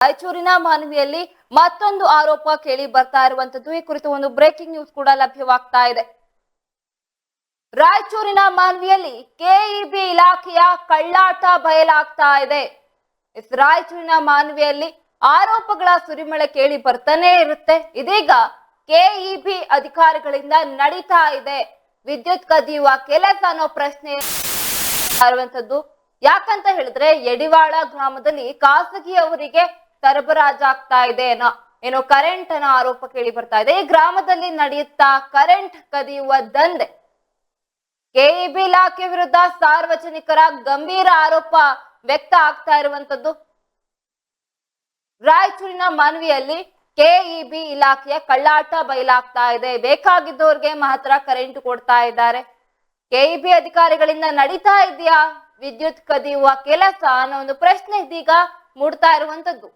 ರಾಯಚೂರಿನ ಮಾನ್ವಿಯಲ್ಲಿ ಮತ್ತೊಂದು ಆರೋಪ ಕೇಳಿ ಬರ್ತಾ ಇರುವಂತದ್ದು. ಈ ಕುರಿತು ಒಂದು ಬ್ರೇಕಿಂಗ್ ನ್ಯೂಸ್ ಕೂಡ ಲಭ್ಯವಾಗ್ತಾ ಇದೆ. ರಾಯಚೂರಿನ ಮಾನ್ವಿಯಲ್ಲಿ ಕೆಇಬಿ ಇಲಾಖೆಯ ಕಳ್ಳಾಟ ಬಯಲಾಗ್ತಾ ಇದೆ. ರಾಯಚೂರಿನ ಮಾನ್ವಿಯಲ್ಲಿ ಆರೋಪಗಳ ಸುರಿಮಳೆ ಕೇಳಿ ಬರ್ತಾನೆ ಇರುತ್ತೆ. ಇದೀಗ ಕೆಇಬಿ ಅಧಿಕಾರಿಗಳಿಂದ ನಡೀತಾ ಇದೆ ವಿದ್ಯುತ್ ಕದಿಯುವ ಕೆಲಸ ಅನ್ನೋ ಪ್ರಶ್ನೆ ಇರುವಂತದ್ದು. ಯಾಕಂತ ಹೇಳಿದ್ರೆ ಯಡಿವಾಳ ಗ್ರಾಮದಲ್ಲಿ ಖಾಸಗಿಯವರಿಗೆ ಸರಬರಾಜಾಗ್ತಾ ಇದೆ ಏನೋ ಕರೆಂಟ್ ಅನ್ನೋ ಆರೋಪ ಕೇಳಿ ಬರ್ತಾ ಇದೆ. ಈ ಗ್ರಾಮದಲ್ಲಿ ನಡೆಯುತ್ತಾ ಕರೆಂಟ್ ಕದಿಯುವ ದಂಧೆ. ಕೆಇಬಿ ಇಲಾಖೆ ವಿರುದ್ಧ ಸಾರ್ವಜನಿಕರ ಗಂಭೀರ ಆರೋಪ ವ್ಯಕ್ತ ಆಗ್ತಾ ಇರುವಂತದ್ದು. ರಾಯಚೂರಿನ ಮಾನ್ವಿಯಲ್ಲಿ ಕೆಇಬಿ ಇಲಾಖೆಯ ಕಳ್ಳಾಟ ಬಯಲಾಗ್ತಾ ಇದೆ. ಬೇಕಾಗಿದ್ದವ್ರಿಗೆ ಮಾತ್ರ ಕರೆಂಟ್ ಕೊಡ್ತಾ ಇದ್ದಾರೆ. ಕೆಇಬಿ ಅಧಿಕಾರಿಗಳಿಂದ ನಡೀತಾ ಇದೆಯಾ ವಿದ್ಯುತ್ ಕದಿಯುವ ಕೆಲಸ ಅನ್ನೋ ಒಂದು ಪ್ರಶ್ನೆ ಇದೀಗ ಮೂಡ್ತಾ ಇರುವಂತದ್ದು.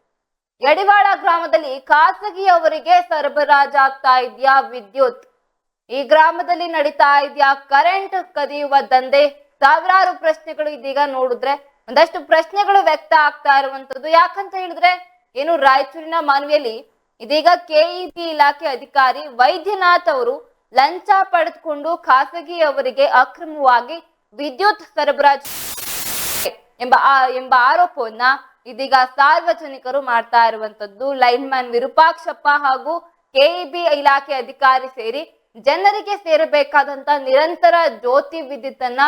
ಯಡಿವಾಳ ಗ್ರಾಮದಲ್ಲಿ ಖಾಸಗಿಯವರಿಗೆ ಸರಬರಾಜಾಗ್ತಾ ಇದೆಯಾ ವಿದ್ಯುತ್? ಈ ಗ್ರಾಮದಲ್ಲಿ ನಡೀತಾ ಇದೆಯಾ ಕರೆಂಟ್ ಕದಿಯುವ ದಂಧೆ? ಸಾವಿರಾರು ಪ್ರಶ್ನೆಗಳು ಇದೀಗ ನೋಡಿದ್ರೆ ಒಂದಷ್ಟು ಪ್ರಶ್ನೆಗಳು ವ್ಯಕ್ತ ಆಗ್ತಾ ಇರುವಂತದ್ದು. ಯಾಕಂತ ಹೇಳಿದ್ರೆ ಏನು ರಾಯಚೂರಿನ ಮಾನ್ವಿಯಲ್ಲಿ ಇದೀಗ ಕೆಇಬಿ ಇಲಾಖೆ ಅಧಿಕಾರಿ ವೈದ್ಯನಾಥ್ ಅವರು ಲಂಚ ಪಡೆದುಕೊಂಡು ಖಾಸಗಿಯವರಿಗೆ ಅಕ್ರಮವಾಗಿ ವಿದ್ಯುತ್ ಸರಬರಾಜು ಎಂಬ ಆರೋಪವನ್ನ ಇದೀಗ ಸಾರ್ವಜನಿಕರು ಮಾಡ್ತಾ ಇರುವಂತದ್ದು. ಲೈನ್ಮನ್ ವಿರೂಪಾಕ್ಷಪ್ಪ ಹಾಗೂ ಕೆಇಬಿ ಇಲಾಖೆ ಅಧಿಕಾರಿ ಸೇರಿ ಜನರಿಗೆ ಸೇರಬೇಕಾದಂತ ನಿರಂತರ ಜ್ಯೋತಿ ವಿದ್ಯುತ್ ಅನ್ನ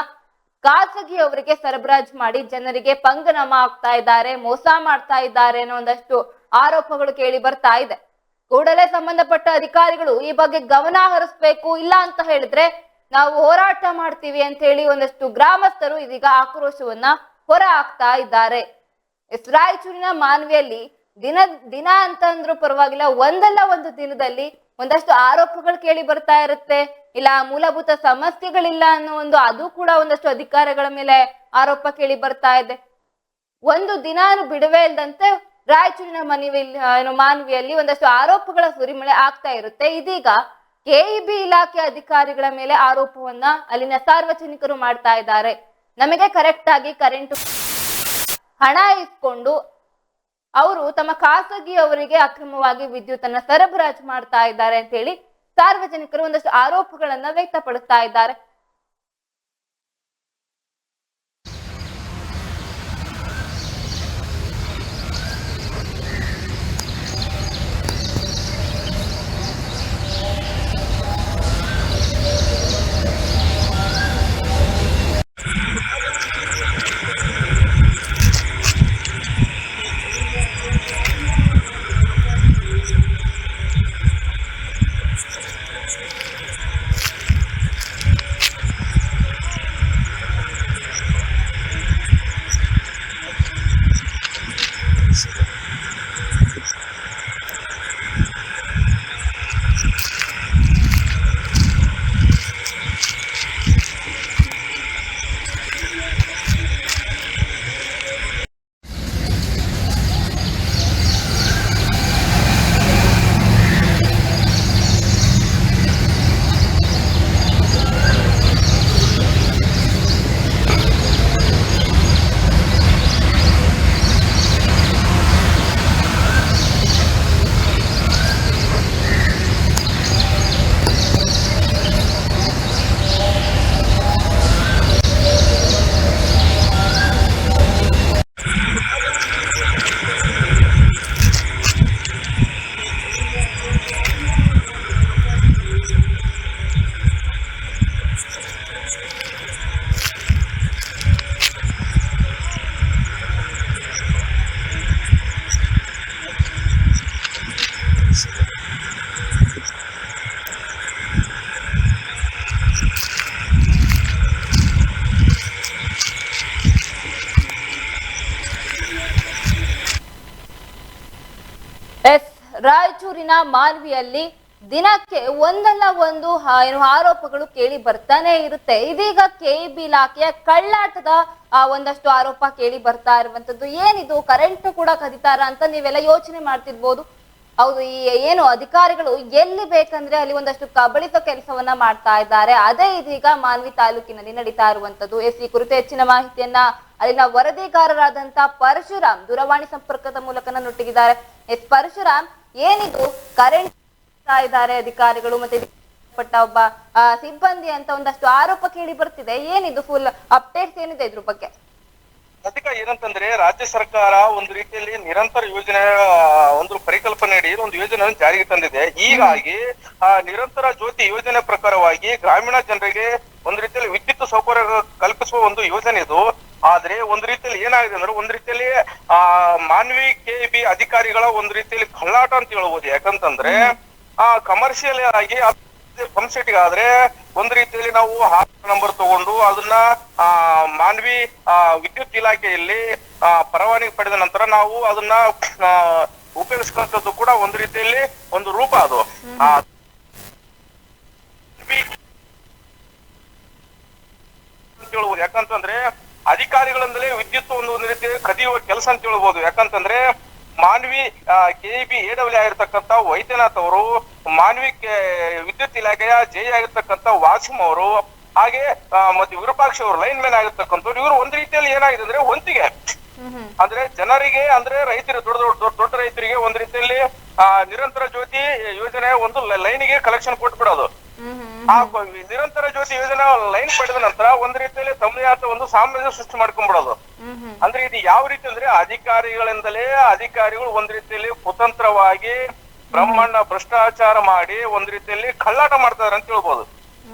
ಖಾಸಗಿಯವರಿಗೆ ಸರಬರಾಜು ಮಾಡಿ ಜನರಿಗೆ ಪಂಗನಾಮ ಆಗ್ತಾ ಇದ್ದಾರೆ, ಮೋಸ ಮಾಡ್ತಾ ಇದ್ದಾರೆ ಅನ್ನೋ ಒಂದಷ್ಟು ಆರೋಪಗಳು ಕೇಳಿ ಬರ್ತಾ ಇದೆ. ಕೂಡಲೇ ಸಂಬಂಧಪಟ್ಟ ಅಧಿಕಾರಿಗಳು ಈ ಬಗ್ಗೆ ಗಮನ ಹರಿಸಬೇಕು. ಇಲ್ಲ ಅಂತ ಹೇಳಿದ್ರೆ ನಾವು ಹೋರಾಟ ಮಾಡ್ತೀವಿ ಅಂತ ಹೇಳಿ ಒಂದಷ್ಟು ಗ್ರಾಮಸ್ಥರು ಇದೀಗ ಆಕ್ರೋಶವನ್ನ ಹೊರ ಹಾಕ್ತಾ ಇದ್ದಾರೆ. ರಾಯಚೂರಿನ ಮಾನ್ವಿಯಲ್ಲಿ ದಿನ ಅಂತ ಅಂದ್ರೂ ಪರವಾಗಿಲ್ಲ, ಒಂದಲ್ಲ ಒಂದು ದಿನದಲ್ಲಿ ಒಂದಷ್ಟು ಆರೋಪಗಳು ಕೇಳಿ ಬರ್ತಾ ಇರುತ್ತೆ. ಇಲ್ಲ ಮೂಲಭೂತ ಸಮಸ್ಯೆಗಳಿಲ್ಲ ಅನ್ನೋ ಒಂದು ಅದು ಕೂಡ ಒಂದಷ್ಟು ಅಧಿಕಾರಿಗಳ ಮೇಲೆ ಆರೋಪ ಕೇಳಿ ಬರ್ತಾ ಇದೆ. ಒಂದು ದಿನ ಬಿಡುವೆ ಇಲ್ಲದಂತೆ ರಾಯಚೂರಿನ ಮಾನ್ವಿಯಲ್ಲಿ ಒಂದಷ್ಟು ಆರೋಪಗಳ ಸುರಿಮಳೆ ಆಗ್ತಾ ಇರುತ್ತೆ. ಇದೀಗ ಕೆಇಬಿ ಇಲಾಖೆ ಅಧಿಕಾರಿಗಳ ಮೇಲೆ ಆರೋಪವನ್ನ ಅಲ್ಲಿನ ಸಾರ್ವಜನಿಕರು ಮಾಡ್ತಾ ಇದ್ದಾರೆ. ನಮಗೆ ಕರೆಕ್ಟ್ ಆಗಿ ಕರೆಂಟ್ ಹಣ ಇಸ್ಕೊಂಡು ಅವರು ತಮ್ಮ ಖಾಸಗಿಯವರಿಗೆ ಅಕ್ರಮವಾಗಿ ವಿದ್ಯುತ್ ಅನ್ನ ಸರಬರಾಜು ಮಾಡ್ತಾ ಇದ್ದಾರೆ ಅಂತ ಹೇಳಿ ಸಾರ್ವಜನಿಕರು ಒಂದಷ್ಟು ಆರೋಪಗಳನ್ನ ವ್ಯಕ್ತಪಡಿಸ್ತಾ ಇದ್ದಾರೆ. ರಾಯಚೂರಿನ ಮಾನ್ವಿಯಲ್ಲಿ ದಿನಕ್ಕೆ ಒಂದಲ್ಲ ಒಂದು ಆರೋಪಗಳು ಕೇಳಿ ಬರ್ತಾನೆ ಇರುತ್ತೆ. ಇದೀಗ ಕೆಇಬಿ ಇಲಾಖೆಯ ಕಳ್ಳಾಟದ ಒಂದಷ್ಟು ಆರೋಪ ಕೇಳಿ ಬರ್ತಾ ಇರುವಂತದ್ದು. ಏನಿದು ಕರೆಂಟ್ ಕೂಡ ಕದಿತಾರ ಅಂತ ನೀವೆಲ್ಲ ಯೋಚನೆ ಮಾಡ್ತಿರ್ಬೋದು. ಹೌದು, ಈ ಏನು ಅಧಿಕಾರಿಗಳು ಎಲ್ಲಿ ಬೇಕಂದ್ರೆ ಅಲ್ಲಿ ಒಂದಷ್ಟು ಕಬಳಿಸೋ ಕೆಲಸವನ್ನ ಮಾಡ್ತಾ ಇದ್ದಾರೆ. ಅದೇ ಇದೀಗ ಮಾನ್ವಿ ತಾಲೂಕಿನಲ್ಲಿ ನಡೀತಾ ಇರುವಂತದ್ದು. ಈ ಕುರಿತು ಹೆಚ್ಚಿನ ಮಾಹಿತಿಯನ್ನ ಅಲ್ಲಿನ ವರದಿಗಾರರಾದಂತ ಪರಶುರಾಮ್ ದೂರವಾಣಿ ಸಂಪರ್ಕದ ಮೂಲಕ ನೊಟ್ಟಿಗಿದ್ದಾರೆ. ಪರಶುರಾಮ್, ಏನಿದು ಕರೆಂಟ್ ಇದ್ದಾರೆ ಅಧಿಕಾರಿಗಳು ಮತ್ತೆ ಪಟ್ಟ ಒಬ್ಬ ಸಿಬ್ಬಂದಿ ಅಂತ ಒಂದಷ್ಟು ಆರೋಪ ಕೇಳಿ ಬರ್ತಿದೆ. ಏನಿದು ಫುಲ್ ಅಪ್ಡೇಟ್ಸ್ ಏನಿದೆ ಇದ್ರ ಬಗ್ಗೆ? ಅದಕ್ಕೆ ಏನಂತಂದ್ರೆ ರಾಜ್ಯ ಸರ್ಕಾರ ಒಂದು ರೀತಿಯಲ್ಲಿ ನಿರಂತರ ಯೋಜನೆ ಒಂದು ಪರಿಕಲ್ಪನೆ ಅಡಿ ಒಂದು ಯೋಜನೆಯನ್ನು ಜಾರಿಗೆ ತಂದಿದೆ. ಹೀಗಾಗಿ ನಿರಂತರ ಜ್ಯೋತಿ ಯೋಜನೆ ಪ್ರಕಾರವಾಗಿ ಗ್ರಾಮೀಣ ಜನರಿಗೆ ಒಂದು ರೀತಿಯಲ್ಲಿ ವಿದ್ಯುತ್ ಸೌಕರ್ಯ ಕಲ್ಪಿಸುವ ಒಂದು ಯೋಜನೆ ಇದು. ಆದ್ರೆ ಒಂದು ರೀತಿಯಲ್ಲಿ ಏನಾಗಿದೆ ಅಂದ್ರೆ ಒಂದು ರೀತಿಯಲ್ಲಿ ಮಾನ್ವಿ ಕೆಬಿ ಅಧಿಕಾರಿಗಳ ಒಂದು ರೀತಿಯಲ್ಲಿ ಕಳ್ಳಾಟ ಅಂತ ಹೇಳ್ಬೋದು. ಯಾಕಂತಂದ್ರೆ ಕಮರ್ಷಿಯಲ್ ಆಗಿ ಪಂಪ್ ಸೆಟ್ಗೆ ಆದ್ರೆ ಒಂದು ರೀತಿಯಲ್ಲಿ ನಾವು ನಂಬರ್ ತಗೊಂಡು ಅದನ್ನ ಮಾನ್ವಿ ವಿದ್ಯುತ್ ಇಲಾಖೆಯಲ್ಲಿ ಪರವಾನಗಿ ಪಡೆದ ನಂತರ ನಾವು ಅದನ್ನ ಉಪಯೋಗಿಸುವಂತದ್ದು ಕೂಡ ಒಂದು ರೀತಿಯಲ್ಲಿ ಒಂದು ರೂಪ ಅದು. ಹೇಳ್ಬೋದು. ಯಾಕಂತಂದ್ರೆ ಅಧಿಕಾರಿಗಳಿಂದಲೇ ವಿದ್ಯುತ್ ಒಂದು ರೀತಿ ಕದಿಯುವ ಕೆಲಸ ಅಂತ ಹೇಳ್ಬೋದು. ಯಾಕಂತಂದ್ರೆ ಮಾನ್ವಿ ಕೆಇಬಿ ಎಡಬ್ಲ್ಯೂ ಆಗಿರ್ತಕ್ಕಂಥ ವೈದ್ಯನಾಥ್ ಅವರು, ಮಾನ್ವಿ ವಿದ್ಯುತ್ ಇಲಾಖೆಯ ಜೆ ಆಗಿರ್ತಕ್ಕಂಥ ವಾಸಿಂ ಅವರು, ಹಾಗೆ ಮತ್ತೆ ವಿರೂಪಾಕ್ಷ ಅವರು ಲೈನ್ ಮ್ಯಾನ್ ಆಗಿರ್ತಕ್ಕಂಥವ್ರು, ಇವರು ಒಂದು ರೀತಿಯಲ್ಲಿ ಏನಾಗಿದೆ ಅಂದ್ರೆ ಹೊಂದಿಗೆ ಅಂದ್ರೆ ಜನರಿಗೆ ಅಂದ್ರೆ ರೈತರು ದೊಡ್ಡ ರೈತರಿಗೆ ಒಂದು ರೀತಿಯಲ್ಲಿ ನಿರಂತರ ಜ್ಯೋತಿ ಯೋಜನೆ ಒಂದು ಲೈನಿಗೆ ಕಲೆಕ್ಷನ್ ಕೊಟ್ಬಿಡೋದು. ಆ ನಿರಂತರ ಜ್ಯೋತಿ ಯೋಜನೆ ಲೈನ್ ಪಡೆದ ನಂತರ ಒಂದು ರೀತಿಯಲ್ಲಿ ತಮ್ಮದೇ ಆದ ಒಂದು ಸಾಮ್ರಾಜ್ಯ ಸೃಷ್ಟಿ ಮಾಡ್ಕೊಂಡ್ಬಿಡೋದು. ಅಂದ್ರೆ ಇದು ಯಾವ ರೀತಿ ಅಂದ್ರೆ ಅಧಿಕಾರಿಗಳಿಂದಲೇ ಅಧಿಕಾರಿಗಳು ಒಂದ್ ರೀತಿಯಲ್ಲಿ ಕುತಂತ್ರವಾಗಿ ಬ್ರಹ್ಮಾಂಡ ಭ್ರಷ್ಟಾಚಾರ ಮಾಡಿ ಒಂದ್ ರೀತಿಯಲ್ಲಿ ಕಳ್ಳಾಟ ಮಾಡ್ತಾರೆ ಅಂತ ಹೇಳ್ಬೋದು.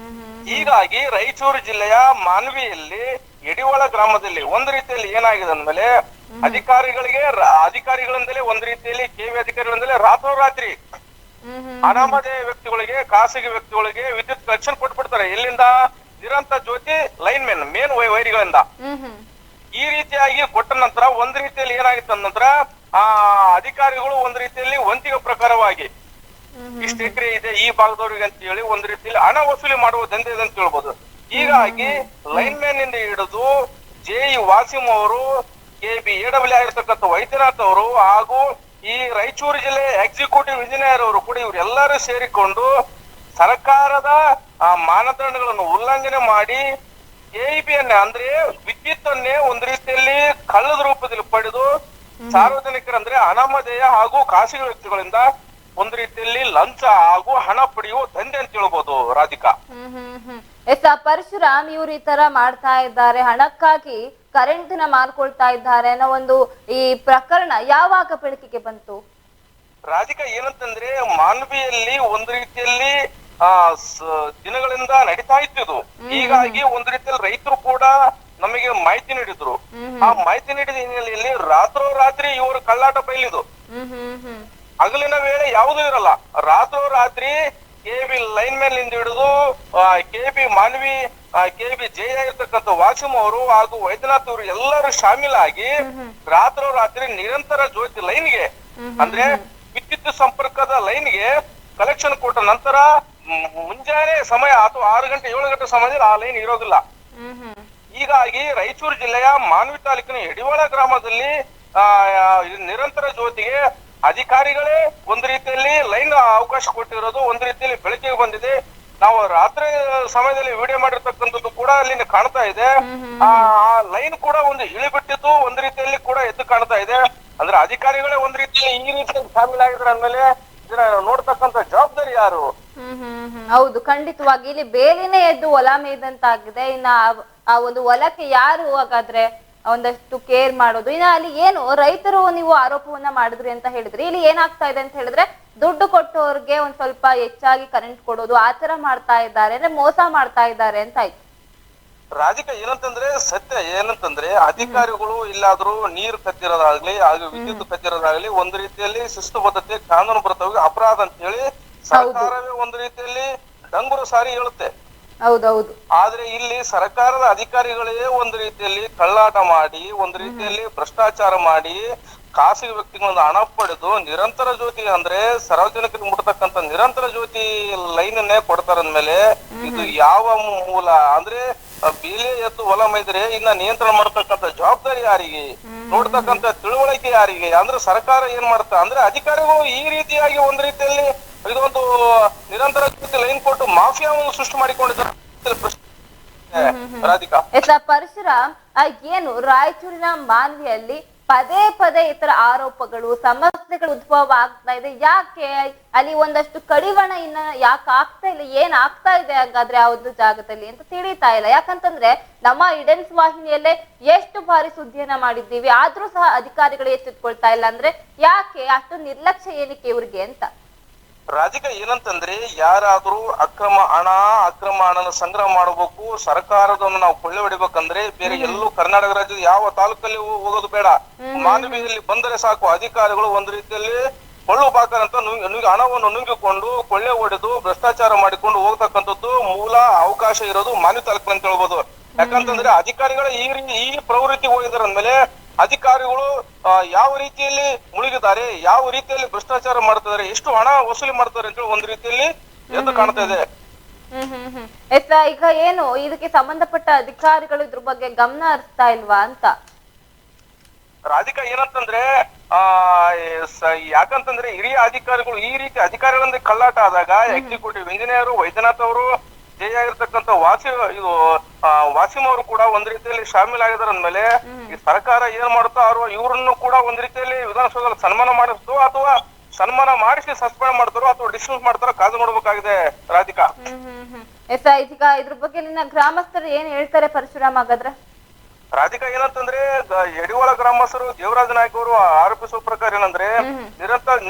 ಹೀಗಾಗಿ ರಾಯಚೂರು ಜಿಲ್ಲೆಯ ಮಾನ್ವಿಯಲ್ಲಿ ಯಡಿವಾಳ ಗ್ರಾಮದಲ್ಲಿ ಒಂದ್ ರೀತಿಯಲ್ಲಿ ಏನಾಗಿದೆ ಅಂದ್ಮೇಲೆ ಅಧಿಕಾರಿಗಳಿಂದಲೇ ಒಂದ್ ರೀತಿಯಲ್ಲಿ ಕೆವಿ ಅಧಿಕಾರಿಗಳಿಂದಲೇ ರಾತ್ರೋರಾತ್ರಿ ಅನಾಮಧೇಯ ವ್ಯಕ್ತಿಗಳಿಗೆ, ಖಾಸಗಿ ವ್ಯಕ್ತಿಗಳಿಗೆ ವಿದ್ಯುತ್ ಕನೆಕ್ಷನ್ ಕೊಟ್ಬಿಡ್ತಾರೆ. ಎಲ್ಲಿಂದ? ನಿರಂತರ ಜ್ಯೋತಿ ಲೈನ್ ಮೇನ್ ವೈರಿಗಳಿಂದ. ಈ ರೀತಿಯಾಗಿ ಕೊಟ್ಟ ನಂತರ ಒಂದ್ ರೀತಿಯಲ್ಲಿ ಏನಾಗಿತ್ತು ನಂತರ ಅಧಿಕಾರಿಗಳು ಒಂದ್ ರೀತಿಯಲ್ಲಿ ವಂತಿಗೆ ಪ್ರಕಾರವಾಗಿ ಇಷ್ಟು ಎಕರೆ ಇದೆ ಈ ಭಾಗದವ್ರಿಗೆ ಅಂತ ಹೇಳಿ ಒಂದ್ ರೀತಿಯಲ್ಲಿ ಹಣ ವಸೂಲಿ ಮಾಡುವ ದಂಧೆ ಇದೆ ಅಂತ ಹೇಳ್ಬೋದು. ಹೀಗಾಗಿ ಲೈನ್ ಮ್ಯಾನ್ ಇಂದ ಹಿಡಿದು ಜೆಇ ವಾಸಿಂ ಅವರು, ಕೆಬಿ ಎಡಬ್ಲ್ಯೂ ಆಗಿರ್ತಕ್ಕಂಥ ವೈದ್ಯನಾಥ್ ಅವರು ಹಾಗೂ ಈ ರಾಯಚೂರು ಜಿಲ್ಲೆ ಎಕ್ಸಿಕ್ಯೂಟಿವ್ ಇಂಜಿನಿಯರ್ ಅವರು ಕೂಡ ಇವರೆಲ್ಲರೂ ಸೇರಿಕೊಂಡು ಸರ್ಕಾರದ ಮಾನದಂಡಗಳನ್ನು ಉಲ್ಲಂಘನೆ ಮಾಡಿ ಕೆಇಬಿಯನ್ನ ಅಂದ್ರೆ ವಿದ್ಯುತ್ ಅನ್ನೇ ಒಂದ್ ರೀತಿಯಲ್ಲಿ ಕಳ್ಳದ ರೂಪದಲ್ಲಿ ಪಡೆದು ಸಾರ್ವಜನಿಕರ ಅಂದ್ರೆ ಅನಾಮಧೇಯ ಹಾಗೂ ಖಾಸಗಿ ವ್ಯಕ್ತಿಗಳಿಂದ ಒಂದ್ ರೀತಿಯಲ್ಲಿ ಲಂಚ ಹಾಗೂ ಹಣ ಪಡೆಯುವ ದಂಧೆ ಅಂತ ಹೇಳ್ಬೋದು. ರಾಧಿಕಾ, ಪರಶುರಾಮ್ ಇವ್ರು ಈ ತರ ಮಾಡ್ತಾ ಇದ್ದಾರೆ, ಹಣಕ್ಕಾಗಿ ಕರೆಂಟ್ ನ ಮಾರ್ಕೊಳ್ತಾ ಇದ್ದಾರೆ ಅನ್ನೋ ಒಂದು ಈ ಪ್ರಕರಣ ಯಾವಾಗ ಬೆಳಕಿಗೆ ಬಂತು? ರಾಧಿಕಾ, ಏನಂತಂದ್ರೆ ಮಾನ್ವಿಯಲ್ಲಿ ಒಂದ್ ರೀತಿಯಲ್ಲಿ ದಿನಗಳಿಂದ ನಡೀತಾ ಇತ್ತು. ಹೀಗಾಗಿ ಒಂದ್ ರೀತಿಯಲ್ಲಿ ರೈತರು ಕೂಡ ನಮಗೆ ಮಾಹಿತಿ ನೀಡಿದ್ರು. ಆ ಮಾಹಿತಿ ನೀಡಿದ ಹಿನ್ನೆಲೆಯಲ್ಲಿ ರಾತ್ರೋರಾತ್ರಿ ಇವರು ಕಳ್ಳಾಟ ಬಯಲಿದು. ಹಗಲಿನ ವೇಳೆ ಯಾವುದೂ ಇರಲ್ಲ, ರಾತ್ರೋರಾತ್ರಿ ಕೆಬಿ ಲೈನ್ ಮ್ಯಾನ್ ಇಂದ ಹಿಡಿದು ಕೆಬಿ ಮಾನ್ವಿ ಕೆಬಿ ಜೆ ಆಗಿರ್ತಕ್ಕಂಥ ವಾಸಿಂ ಅವರು ಹಾಗೂ ವೈದ್ಯನಾಥ್ ಅವರು ಎಲ್ಲರೂ ಶಾಮೀಲಾಗಿ ರಾತ್ರೋರಾತ್ರಿ ನಿರಂತರ ಜ್ಯೋತಿ ಲೈನ್ಗೆ ಅಂದ್ರೆ ವಿದ್ಯುತ್ ಸಂಪರ್ಕದ ಲೈನ್ಗೆ ಕಲೆಕ್ಷನ್ ಕೊಟ್ಟ ನಂತರ ಮುಂಜಾನೆ ಸಮಯ ಅಥವಾ 6 ಗಂಟೆ 7 ಗಂಟೆ ಸಮಯದಲ್ಲಿ ಆ ಲೈನ್ ಇರೋದಿಲ್ಲ. ಹೀಗಾಗಿ ರಾಯಚೂರು ಜಿಲ್ಲೆಯ ಮಾನ್ವಿ ತಾಲೂಕಿನ ಯಡಿವಾಳ ಗ್ರಾಮದಲ್ಲಿ ನಿರಂತರ ಜ್ಯೋತಿಗೆ ಅಧಿಕಾರಿಗಳೇ ಒಂದ್ ರೀತಿಯಲ್ಲಿ ಲೈನ್ ಅವಕಾಶ ಕೊಟ್ಟಿರೋದು ಒಂದ್ ರೀತಿಯಲ್ಲಿ ಬೆಳಕಿಗೆ ಬಂದಿದೆ. ನಾವು ರಾತ್ರಿ ಸಮಯದಲ್ಲಿ ವಿಡಿಯೋ ಮಾಡಿರ್ತಕ್ಕಂಥದ್ದು ಕೂಡ ಅಲ್ಲಿ ಕಾಣ್ತಾ ಇದೆ. ಆ ಲೈನ್ ಕೂಡ ಒಂದು ಇಳಿಬಿಟ್ಟಿದ್ದು ಒಂದ್ ರೀತಿಯಲ್ಲಿ ಕೂಡ ಎದ್ದು ಕಾಣ್ತಾ ಇದೆ. ಅಂದ್ರೆ ಅಧಿಕಾರಿಗಳೇ ಒಂದ್ ರೀತಿಯಲ್ಲಿ ಈ ರೀತಿಯಲ್ಲಿ ಶಾಮೀಲಾಗಿದ್ರೆ ಅಂದ್ಮೇಲೆ ಇದನ್ನ ನೋಡ್ತಕ್ಕಂಥ ಜವಾಬ್ದಾರಿ ಯಾರು? ಹೌದು, ಖಂಡಿತವಾಗಿ ಇಲ್ಲಿ ಬೇಲಿನೇ ಎದ್ದು ಹೊಲ ಮೇಯ್ದಂತಾಗಿದೆ. ಇನ್ನ ಆ ಒಂದು ಹೊಲಕ್ಕೆ ಯಾರು ಹಾಗಾದ್ರೆ ಒಂದಷ್ಟು ಕೇರ್ ಮಾಡೋದು? ಇನ್ನ ಅಲ್ಲಿ ಏನು ರೈತರು ನೀವು ಆರೋಪವನ್ನ ಮಾಡಿದ್ರಿ ಅಂತ ಹೇಳಿದ್ರಿ, ಇಲ್ಲಿ ಏನಾಗ್ತಾ ಇದೆ ಅಂತ ಹೇಳಿದ್ರೆ ದುಡ್ಡು ಕೊಟ್ಟವ್ರಿಗೆ ಒಂದ್ ಸ್ವಲ್ಪ ಹೆಚ್ಚಾಗಿ ಕರೆಂಟ್ ಕೊಡೋದು ಆತರ ಮಾಡ್ತಾ ಇದ್ದಾರೆ, ಅಂದ್ರೆ ಮೋಸ ಮಾಡ್ತಾ ಇದ್ದಾರೆ ಅಂತ ಆಯ್ತು. ರಾಧಿಕಾ, ಏನಂತಂದ್ರೆ ಸತ್ಯ ಏನಂತಂದ್ರೆ ಅಧಿಕಾರಿಗಳು ಇಲ್ಲಾದ್ರೂ ನೀರು ಕತ್ತಿರೋದಾಗ್ಲಿ ಹಾಗೂ ವಿದ್ಯುತ್ ಕತ್ತಿರೋದಾಗ್ಲಿ ಒಂದ್ ರೀತಿಯಲ್ಲಿ ಶಿಸ್ತುಬದ್ಧತೆ ಕಾನೂನುಬದ್ಧವಾಗಿ ಅಪರಾಧ ಅಂತ ಹೇಳಿ ಸರ್ಕಾರವೇ ಒಂದ್ ರೀತಿಯಲ್ಲಿ ಡಂಗುರು ಸಾರಿ ಹೇಳುತ್ತೆ. ಹೌದೌದು. ಆದ್ರೆ ಇಲ್ಲಿ ಸರ್ಕಾರದ ಅಧಿಕಾರಿಗಳೇ ಒಂದ್ ರೀತಿಯಲ್ಲಿ ಕಳ್ಳಾಟ ಮಾಡಿ ಒಂದ್ ರೀತಿಯಲ್ಲಿ ಭ್ರಷ್ಟಾಚಾರ ಮಾಡಿ ಖಾಸಗಿ ವ್ಯಕ್ತಿಗಳಿಂದ ಹಣ ಪಡೆದು ನಿರಂತರ ಜ್ಯೋತಿ ಅಂದ್ರೆ ಸಾರ್ವಜನಿಕರಿಗೆ ಮುಟ್ತಕ್ಕಂತ ನಿರಂತರ ಜ್ಯೋತಿ ಲೈನ್ ಅನ್ನೇ ಕೊಡ್ತಾರಂದ್ಮೇಲೆ ಇದು ಯಾವ ಮೂಲ? ಅಂದ್ರೆ ಬೇಲಿ ಎತ್ತು ಹೊಲ ಮೈದ್ರೆ ಇನ್ನ ನಿಯಂತ್ರಣ ಮಾಡತಕ್ಕಂತ ಜವಾಬ್ದಾರಿ ಯಾರಿಗೆ? ನೋಡ್ತಕ್ಕಂತ ತಿಳುವಳಿಕೆ ಯಾರಿಗೆ? ಅಂದ್ರೆ ಸರ್ಕಾರ ಏನ್ ಮಾಡ್ತಾ ಅಂದ್ರೆ ಅಧಿಕಾರಿಗಳು ಈ ರೀತಿಯಾಗಿ ಒಂದ್ ರೀತಿಯಲ್ಲಿ ಇದೊಂದು ನಿರಂತರ ಜ್ಯೋತಿ ಲೈನ್ ಕೊಟ್ಟು ಮಾಫಿಯಾವನ್ನು ಸೃಷ್ಟಿ ಮಾಡಿಕೊಂಡಿದ್ದಾರೆ. ರಾಧಿಕಾ. ಪರಶುರಾಮ್, ಏನು ರಾಯಚೂರಿನ ಮಾನ್ವಿಯಲ್ಲಿ ಪದೇ ಪದೇ ಈ ತರ ಆರೋಪಗಳು ಸಮಸ್ಯೆಗಳು ಉದ್ಭವ ಆಗ್ತಾ ಇದೆ, ಯಾಕೆ ಅಲ್ಲಿ ಒಂದಷ್ಟು ಕಡಿವಾಣ ಇನ್ನ ಯಾಕೆ ಆಗ್ತಾ ಇಲ್ಲ, ಏನ್ ಆಗ್ತಾ ಇದೆ ಹಾಗಾದ್ರೆ ಆ ಒಂದು ಜಾಗದಲ್ಲಿ ಅಂತ ತಿಳಿತಾ ಇಲ್ಲ? ಯಾಕಂತಂದ್ರೆ ನಮ್ಮ ಇಡೆನ್ಸ್ ವಾಹಿನಿಯಲ್ಲೇ ಎಷ್ಟು ಬಾರಿ ಸುದ್ದಿಯನ್ನ ಮಾಡಿದ್ದೀವಿ, ಆದ್ರೂ ಸಹ ಅಧಿಕಾರಿಗಳು ಎಚ್ಚೆತ್ಕೊಳ್ತಾ ಇಲ್ಲ ಅಂದ್ರೆ ಯಾಕೆ ಅಷ್ಟು ನಿರ್ಲಕ್ಷ್ಯ ಏನಕ್ಕೆ ಇವ್ರಿಗೆ ಅಂತ? ರಾಧಿಕಾ, ಏನಂತಂದ್ರೆ ಯಾರಾದ್ರೂ ಅಕ್ರಮ ಹಣನ ಸಂಗ್ರಹ ಮಾಡಬೇಕು, ಸರ್ಕಾರದನ್ನು ನಾವು ಕೊಳ್ಳೆ ಹೊಡಿಬೇಕಂದ್ರೆ ಬೇರೆ ಎಲ್ಲೂ ಕರ್ನಾಟಕ ರಾಜ್ಯದ ಯಾವ ತಾಲೂಕಲ್ಲಿ ಹೋಗೋದು ಬೇಡ, ಮಾನವಿಯಲ್ಲಿ ಬಂದರೆ ಸಾಕು. ಅಧಿಕಾರಿಗಳು ಒಂದ್ ರೀತಿಯಲ್ಲಿ ಕೊಳ್ಳು ಬಾಕರಂತ ಹಣವನ್ನು ನುಂಗಿಕೊಂಡು ಕೊಳ್ಳೆ ಹೊಡೆದು ಭ್ರಷ್ಟಾಚಾರ ಮಾಡಿಕೊಂಡು ಹೋಗ್ತಕ್ಕಂಥದ್ದು ಮೂಲ ಅವಕಾಶ ಇರೋದು ಮಾನವಿ ತಾಲೂಕು ಅಂತ ಹೇಳ್ಬೋದು. ಯಾಕಂತಂದ್ರೆ ಅಧಿಕಾರಿಗಳ ಈ ಪ್ರವೃತ್ತಿ ಹೋಗಿದ್ರ ಅಂದ್ಮೇಲೆ ಅಧಿಕಾರಿಗಳು ಯಾವ ರೀತಿಯಲ್ಲಿ ಮುಳುಗಿದ್ದಾರೆ, ಯಾವ ರೀತಿಯಲ್ಲಿ ಭ್ರಷ್ಟಾಚಾರ ಮಾಡ್ತಿದ್ದಾರೆ, ಎಷ್ಟು ಹಣ ವಸೂಲಿ ಮಾಡ್ತಾರೆ ಅಂತ ಹೇಳಿ ಒಂದ್ ರೀತಿಯಲ್ಲಿ ಎದ್ದು ಕಾಣ್ತಾ ಇದೆ. ಈಗ ಏನು ಇದಕ್ಕೆ ಸಂಬಂಧಪಟ್ಟ ಅಧಿಕಾರಿಗಳು ಇದ್ರ ಬಗ್ಗೆ ಗಮನ ಹರಿಸ್ತಾ ಇಲ್ವಾ ಅಂತ? ರಾಧಿಕಾ, ಏನಂತಂದ್ರೆ ಯಾಕಂತಂದ್ರೆ ಹಿರಿಯ ಅಧಿಕಾರಿಗಳು ಈ ರೀತಿ ಅಧಿಕಾರಿಗಳಿಂದ ಕಳ್ಳಾಟ ಆದಾಗ ಎಕ್ಸಿಕ್ಯೂಟಿವ್ ಇಂಜಿನಿಯರ್ ವೈದ್ಯನಾಥ್ ಅವರು ಆಗಿರ್ತಕ್ಕಂಥ ವಾಸಿಂ ಅವರು ಕೂಡ ಒಂದ್ ರೀತಿಯಲ್ಲಿ ಶಾಮೀಲ್ ಆಗಿದಾರ ಅಂದ್ಮೇಲೆ ಈ ಸರ್ಕಾರ ಏನ್ ಮಾಡುತ್ತೋ ಅವ್ರು ಇವ್ರನ್ನು ಕೂಡ ಒಂದ್ ರೀತಿಯಲ್ಲಿ ವಿಧಾನಸೌಧದಲ್ಲಿ ಸನ್ಮಾನ ಮಾಡಿಸ್ತು ಅಥವಾ ಸನ್ಮಾನ ಮಾಡಿಸಿ ಸಸ್ಪೆಂಡ್ ಮಾಡ್ತಾರೋ ಅಥವಾ ಡಿಸ್ಮಿಸ್ ಮಾಡ್ತಾರೋ ಕಾದು ನೋಡ್ಬೇಕಾಗಿದೆ ರಾಧಿಕಾ. ಈಗ ಇದ್ರ ಬಗ್ಗೆ ನಿನ್ನ ಗ್ರಾಮಸ್ಥರು ಏನ್ ಹೇಳ್ತಾರೆ ಪರಶುರಾಮ್ ಹಾಗಾದ್ರೆ? ರಾಧಿಕಾ, ಏನಂತಂದ್ರೆ ಯಡಿವಾಳ ಗ್ರಾಮಸ್ಥರು ದೇವರಾಜ ನಾಯ್ಕ ಅವರು ಆರೋಪಿಸುವ ಪ್ರಕಾರ ಏನಂದ್ರೆ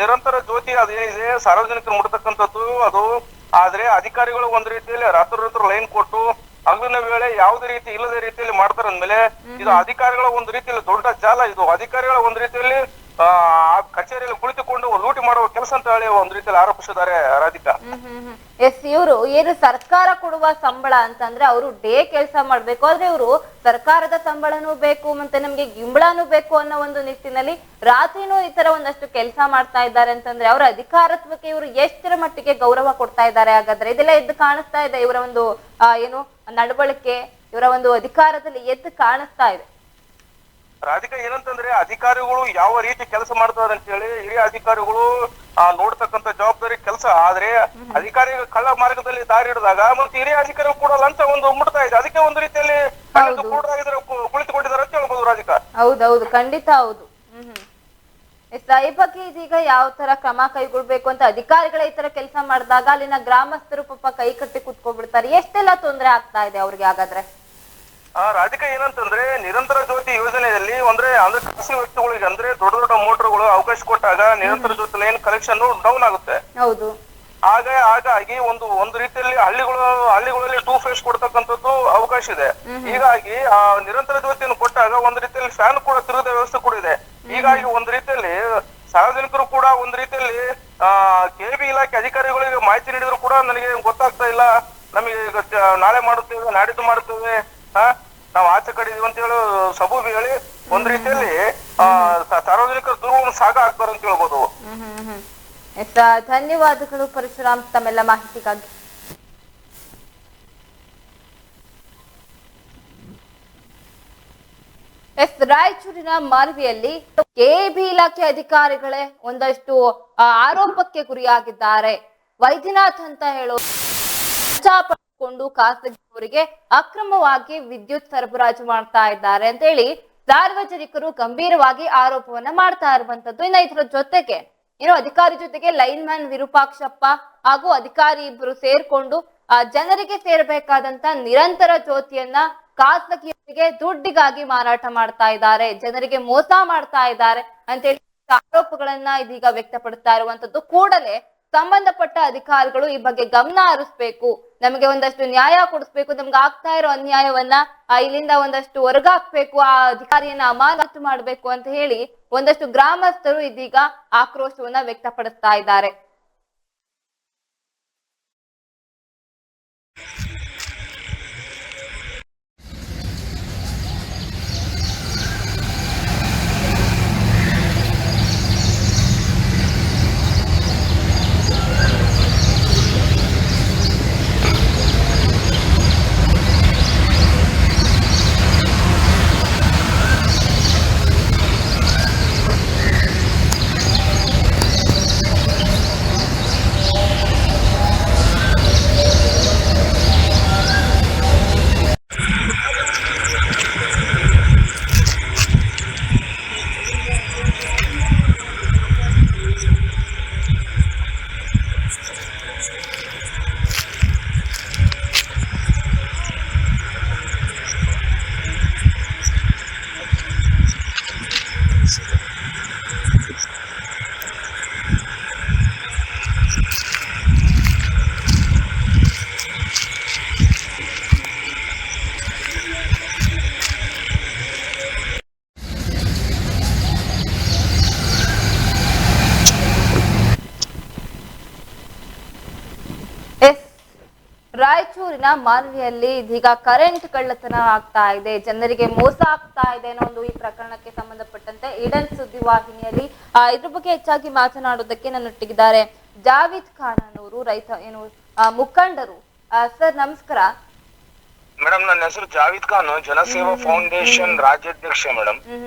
ನಿರಂತರ ಜ್ಯೋತಿ ಅದೇನಿದೆ ಸಾರ್ವಜನಿಕರು ಮುಡ್ತಕ್ಕಂಥದ್ದು ಅದು. ಆದ್ರೆ ಅಧಿಕಾರಿಗಳು ಒಂದ್ ರೀತಿಯಲ್ಲಿ ರಾತ್ರೋರಾತ್ರಿ ಲೈನ್ ಕೊಟ್ಟು ಹಗಲಿನ ವೇಳೆ ಯಾವುದೇ ರೀತಿ ಇಲ್ಲದ ರೀತಿಯಲ್ಲಿ ಮಾಡ್ತಾರೆ ಅಂದ್ಮೇಲೆ ಇದು ಅಧಿಕಾರಿಗಳ ಒಂದ್ ರೀತಿಯಲ್ಲಿ ದೊಡ್ಡ ಜಾಲ. ಇದು ಅಧಿಕಾರಿಗಳ ಒಂದ್ ರೀತಿಯಲ್ಲಿ ಕಚೇರಿಯಲ್ಲಿ ಕುಳಿತುಕೊಂಡು ಲೂಟಿ ಮಾಡುವ ಕೆಲಸ ಅಂತ ಹೇಳಿ ಒಂದ್ ರೀತಿಯಲ್ಲಿ ಆರೋಪಿಸಿದ್ದಾರೆ ರಾಧಿಕಾ. ಇವರು ಏನು ಸರ್ಕಾರ ಕೊಡುವ ಸಂಬಳ ಅಂತಂದ್ರೆ ಅವರು ಡೇ ಕೆಲಸ ಮಾಡ್ಬೇಕು, ಆದ್ರೆ ಇವರು ಸರ್ಕಾರದ ಸಂಬಳನೂ ಬೇಕು ಮತ್ತೆ ನಮ್ಗೆ ಗಿಂಬಳನೂ ಬೇಕು ಅನ್ನೋ ಒಂದು ನಿಟ್ಟಿನಲ್ಲಿ ರಾತ್ರಿನೂ ಈ ತರ ಒಂದಷ್ಟು ಕೆಲಸ ಮಾಡ್ತಾ ಇದ್ದಾರೆ ಅಂತಂದ್ರೆ ಅವರ ಅಧಿಕಾರತ್ವಕ್ಕೆ ಇವರು ಎಷ್ಟರ ಮಟ್ಟಿಗೆ ಗೌರವ ಕೊಡ್ತಾ ಇದ್ದಾರೆ ಹಾಗಾದ್ರೆ? ಇದೆಲ್ಲ ಎದ್ದು ಕಾಣಿಸ್ತಾ ಇದೆ, ಇವರ ಒಂದು ಏನು ನಡವಳಿಕೆ, ಇವರ ಒಂದು ಅಧಿಕಾರದಲ್ಲಿ ಎದ್ದು ಕಾಣಿಸ್ತಾ ಇದೆ. ರಾಧಿಕಾ, ಏನಂತಂದ್ರೆ ಅಧಿಕಾರಿಗಳು ಯಾವ ರೀತಿ ಕೆಲಸ ಮಾಡ್ತಾರೆ ಅಂತ ಹೇಳಿ ಹಿರಿಯ ಅಧಿಕಾರಿಗಳು ನೋಡ್ತಕ್ಕಂಥ ಜವಾಬ್ದಾರಿ ಕೆಲಸ. ಆದ್ರೆ ಅಧಿಕಾರಿಗಳು ಕಳ್ಳ ಮಾರ್ಗದಲ್ಲಿ ದಾರಿ ಹಿಡಿದಾಗ ಮತ್ತೆ ಹಿರಿಯ ಅಧಿಕಾರಿಗಳು ಕೂಡ ಲಂಚ ಒಂದು ಮುಟ್ತಾ ಇದೆ, ಅದಕ್ಕೆ ಒಂದು ರೀತಿಯಲ್ಲಿ ಕುಳಿತುಕೊಂಡಿದ್ದಾರೆ ಅಂತ ಹೇಳ್ಬೋದು ರಾಧಿಕಾ. ಹೌದೌದು, ಖಂಡಿತ ಹೌದು. ಈ ಬಗ್ಗೆ ಇದೀಗ ಯಾವ ತರ ಕ್ರಮ ಕೈಗೊಳ್ಬೇಕು ಅಂತ ಅಧಿಕಾರಿಗಳ ಈ ತರ ಕೆಲಸ ಮಾಡಿದಾಗ ಅಲ್ಲಿನ ಗ್ರಾಮಸ್ಥರು ಪಾಪ ಕೈ ಕಟ್ಟಿ ಕುತ್ಕೊಬಿಡ್ತಾರೆ, ಎಷ್ಟೆಲ್ಲ ತೊಂದರೆ ಆಗ್ತಾ ಇದೆ ಅವ್ರಿಗೆ ಹಾಗಾದ್ರೆ? ರಾಧಿಕಾ, ಏನಂತಂದ್ರೆ ನಿರಂತರ ಜ್ಯೋತಿ ಯೋಜನೆಯಲ್ಲಿ ಅಂದ್ರೆ ಖಾಸಗಿ ವ್ಯಕ್ತಿಗಳಿಗೆ ಅಂದ್ರೆ ದೊಡ್ಡ ದೊಡ್ಡ ಮೋಟರ್ಗಳು ಅವಕಾಶ ಕೊಟ್ಟಾಗ ನಿರಂತರ ಜ್ಯೋತಿ ಲೈನ್ ಕಲೆಕ್ಷನ್ ಡೌನ್ ಆಗುತ್ತೆ. ಹೌದು. ಹಾಗಾಗಿ ಒಂದು ರೀತಿಯಲ್ಲಿ ಹಳ್ಳಿಗಳಲ್ಲಿ 2 ಫೇಸ್ ಕೊಡ್ತಕ್ಕಂಥದ್ದು ಅವಕಾಶ ಇದೆ. ಹೀಗಾಗಿ ಆ ನಿರಂತರ ಜ್ಯೋತಿಯನ್ನು ಕೊಟ್ಟಾಗ ಒಂದ್ ರೀತಿಯಲ್ಲಿ ಫ್ಯಾನ್ ಕೂಡ ತಿರುಗದ ವ್ಯವಸ್ಥೆ ಕೂಡ ಇದೆ. ಹೀಗಾಗಿ ಒಂದ್ ರೀತಿಯಲ್ಲಿ ಸಾರ್ವಜನಿಕರು ಕೂಡ ಒಂದ್ ರೀತಿಯಲ್ಲಿ ಕೆಬಿ ಇಲಾಖೆ ಅಧಿಕಾರಿಗಳಿಗೆ ಮಾಹಿತಿ ನೀಡಿದ್ರು ಕೂಡ ನನಗೆ ಗೊತ್ತಾಗ್ತಾ ಇಲ್ಲ, ನಮಗೆ ನಾಳೆ ಮಾಡುತ್ತೇವೆ, ನಾಡಿದ್ದು ಮಾಡುತ್ತೇವೆ, ನಾವು ಆಚೆ ಕಡೆ ಇದೀವಿ ಅಂತ ಹೇಳಿ ಸಬೂಬಿ ಹೇಳಿ ಒಂದ್ ರೀತಿಯಲ್ಲಿ ಸಾರ್ವಜನಿಕರ ದೂರವನ್ನು ಸಾಗ ಆಗ್ತಾರೆ ಅಂತ ಹೇಳ್ಬೋದು. ಧನ್ಯವಾದಗಳು ಪರಶುರಾಮ್ ತಮ್ಮೆಲ್ಲ ಮಾಹಿತಿಗಾಗಿ. ರಾಯಚೂರಿನ ಮಾರ್ವಿಯಲ್ಲಿ ಕೆಬಿ ಇಲಾಖೆ ಅಧಿಕಾರಿಗಳೇ ಒಂದಷ್ಟು ಆರೋಪಕ್ಕೆ ಗುರಿಯಾಗಿದ್ದಾರೆ. ವೈದ್ಯನಾಥ್ ಅಂತ ಹೇಳೋ ಕೊಂಡು ಖಾಸಗಿಯವರಿಗೆ ಅಕ್ರಮವಾಗಿ ವಿದ್ಯುತ್ ಸರಬರಾಜು ಮಾಡ್ತಾ ಇದ್ದಾರೆ ಅಂತ ಹೇಳಿ ಸಾರ್ವಜನಿಕರು ಗಂಭೀರವಾಗಿ ಆರೋಪವನ್ನ ಮಾಡ್ತಾ ಇರುವಂತದ್ದು. ಇನ್ನು ಇದರ ಜೊತೆಗೆ ಏನು ಅಧಿಕಾರಿ ಜೊತೆಗೆ ಲೈನ್ ಮ್ಯಾನ್ ವಿರೂಪಾಕ್ಷಪ್ಪ ಹಾಗೂ ಅಧಿಕಾರಿ ಇಬ್ಬರು ಸೇರ್ಕೊಂಡು ಜನರಿಗೆ ಸೇರಬೇಕಾದಂತ ನಿರಂತರ ಜ್ಯೋತಿಯನ್ನ ಖಾಸಗಿಯವರಿಗೆ ದುಡ್ಡಿಗಾಗಿ ಮಾರಾಟ ಮಾಡ್ತಾ ಇದ್ದಾರೆ, ಜನರಿಗೆ ಮೋಸ ಮಾಡ್ತಾ ಇದ್ದಾರೆ ಅಂತ ಹೇಳಿ ಆರೋಪಗಳನ್ನ ಇದೀಗ ವ್ಯಕ್ತಪಡ್ತಾ ಇರುವಂತದ್ದು. ಕೂಡಲೇ ಸಂಬಂಧಪಟ್ಟ ಅಧಿಕಾರಿಗಳು ಈ ಬಗ್ಗೆ ಗಮನ ಹರಿಸ್ಬೇಕು, ನಮಗೆ ಒಂದಷ್ಟು ನ್ಯಾಯ ಕೊಡಿಸ್ಬೇಕು, ನಮ್ಗೆ ಆಗ್ತಾ ಇರೋ ಅನ್ಯಾಯವನ್ನ ಇಲ್ಲಿಂದ ಒಂದಷ್ಟು ಹೊರಗಾಕ್ಬೇಕು, ಆ ಅಧಿಕಾರಿಯನ್ನ ಅಮಾನತು ಮಾಡ್ಬೇಕು ಅಂತ ಹೇಳಿ ಒಂದಷ್ಟು ಗ್ರಾಮಸ್ಥರು ಇದೀಗ ಆಕ್ರೋಶವನ್ನ ವ್ಯಕ್ತಪಡಿಸ್ತಾ ಇದ್ದಾರೆ. ರಾಯಚೂರಿನ ಮಾನ್ವಿಯಲ್ಲಿ ಇದೀಗ ಕರೆಂಟ್ ಕಳ್ಳತನ ಆಗ್ತಾ ಇದೆ, ಜನರಿಗೆ ಮೋಸ ಆಗ್ತಾ ಇದೆ ಅನ್ನೋ ಒಂದು ಈ ಪ್ರಕರಣಕ್ಕೆ ಸಂಬಂಧಪಟ್ಟಂತೆ ಈಡನ್ ಸುದ್ದಿವಾಹಿನಿಯಲ್ಲಿ ಇದ್ರ ಬಗ್ಗೆ ಹೆಚ್ಚಾಗಿ ಮಾತನಾಡೋದಕ್ಕೆ ನನ್ನೊಟ್ಟಿಗಿದ್ದಾರೆ ಜಾವೀದ್ ಖಾನ್ ಅನ್ನೋರು, ರೈತ ಮುಖಂಡರು. ಸರ್ ನಮಸ್ಕಾರ. ಮೇಡಮ್, ನನ್ನ ಹೆಸರು ಜಾವೀದ್ ಖಾನ್, ಜನಸೇವಾ ಫೌಂಡೇಶನ್ ರಾಜ್ಯಾಧ್ಯಕ್ಷ. ಮೇಡಮ್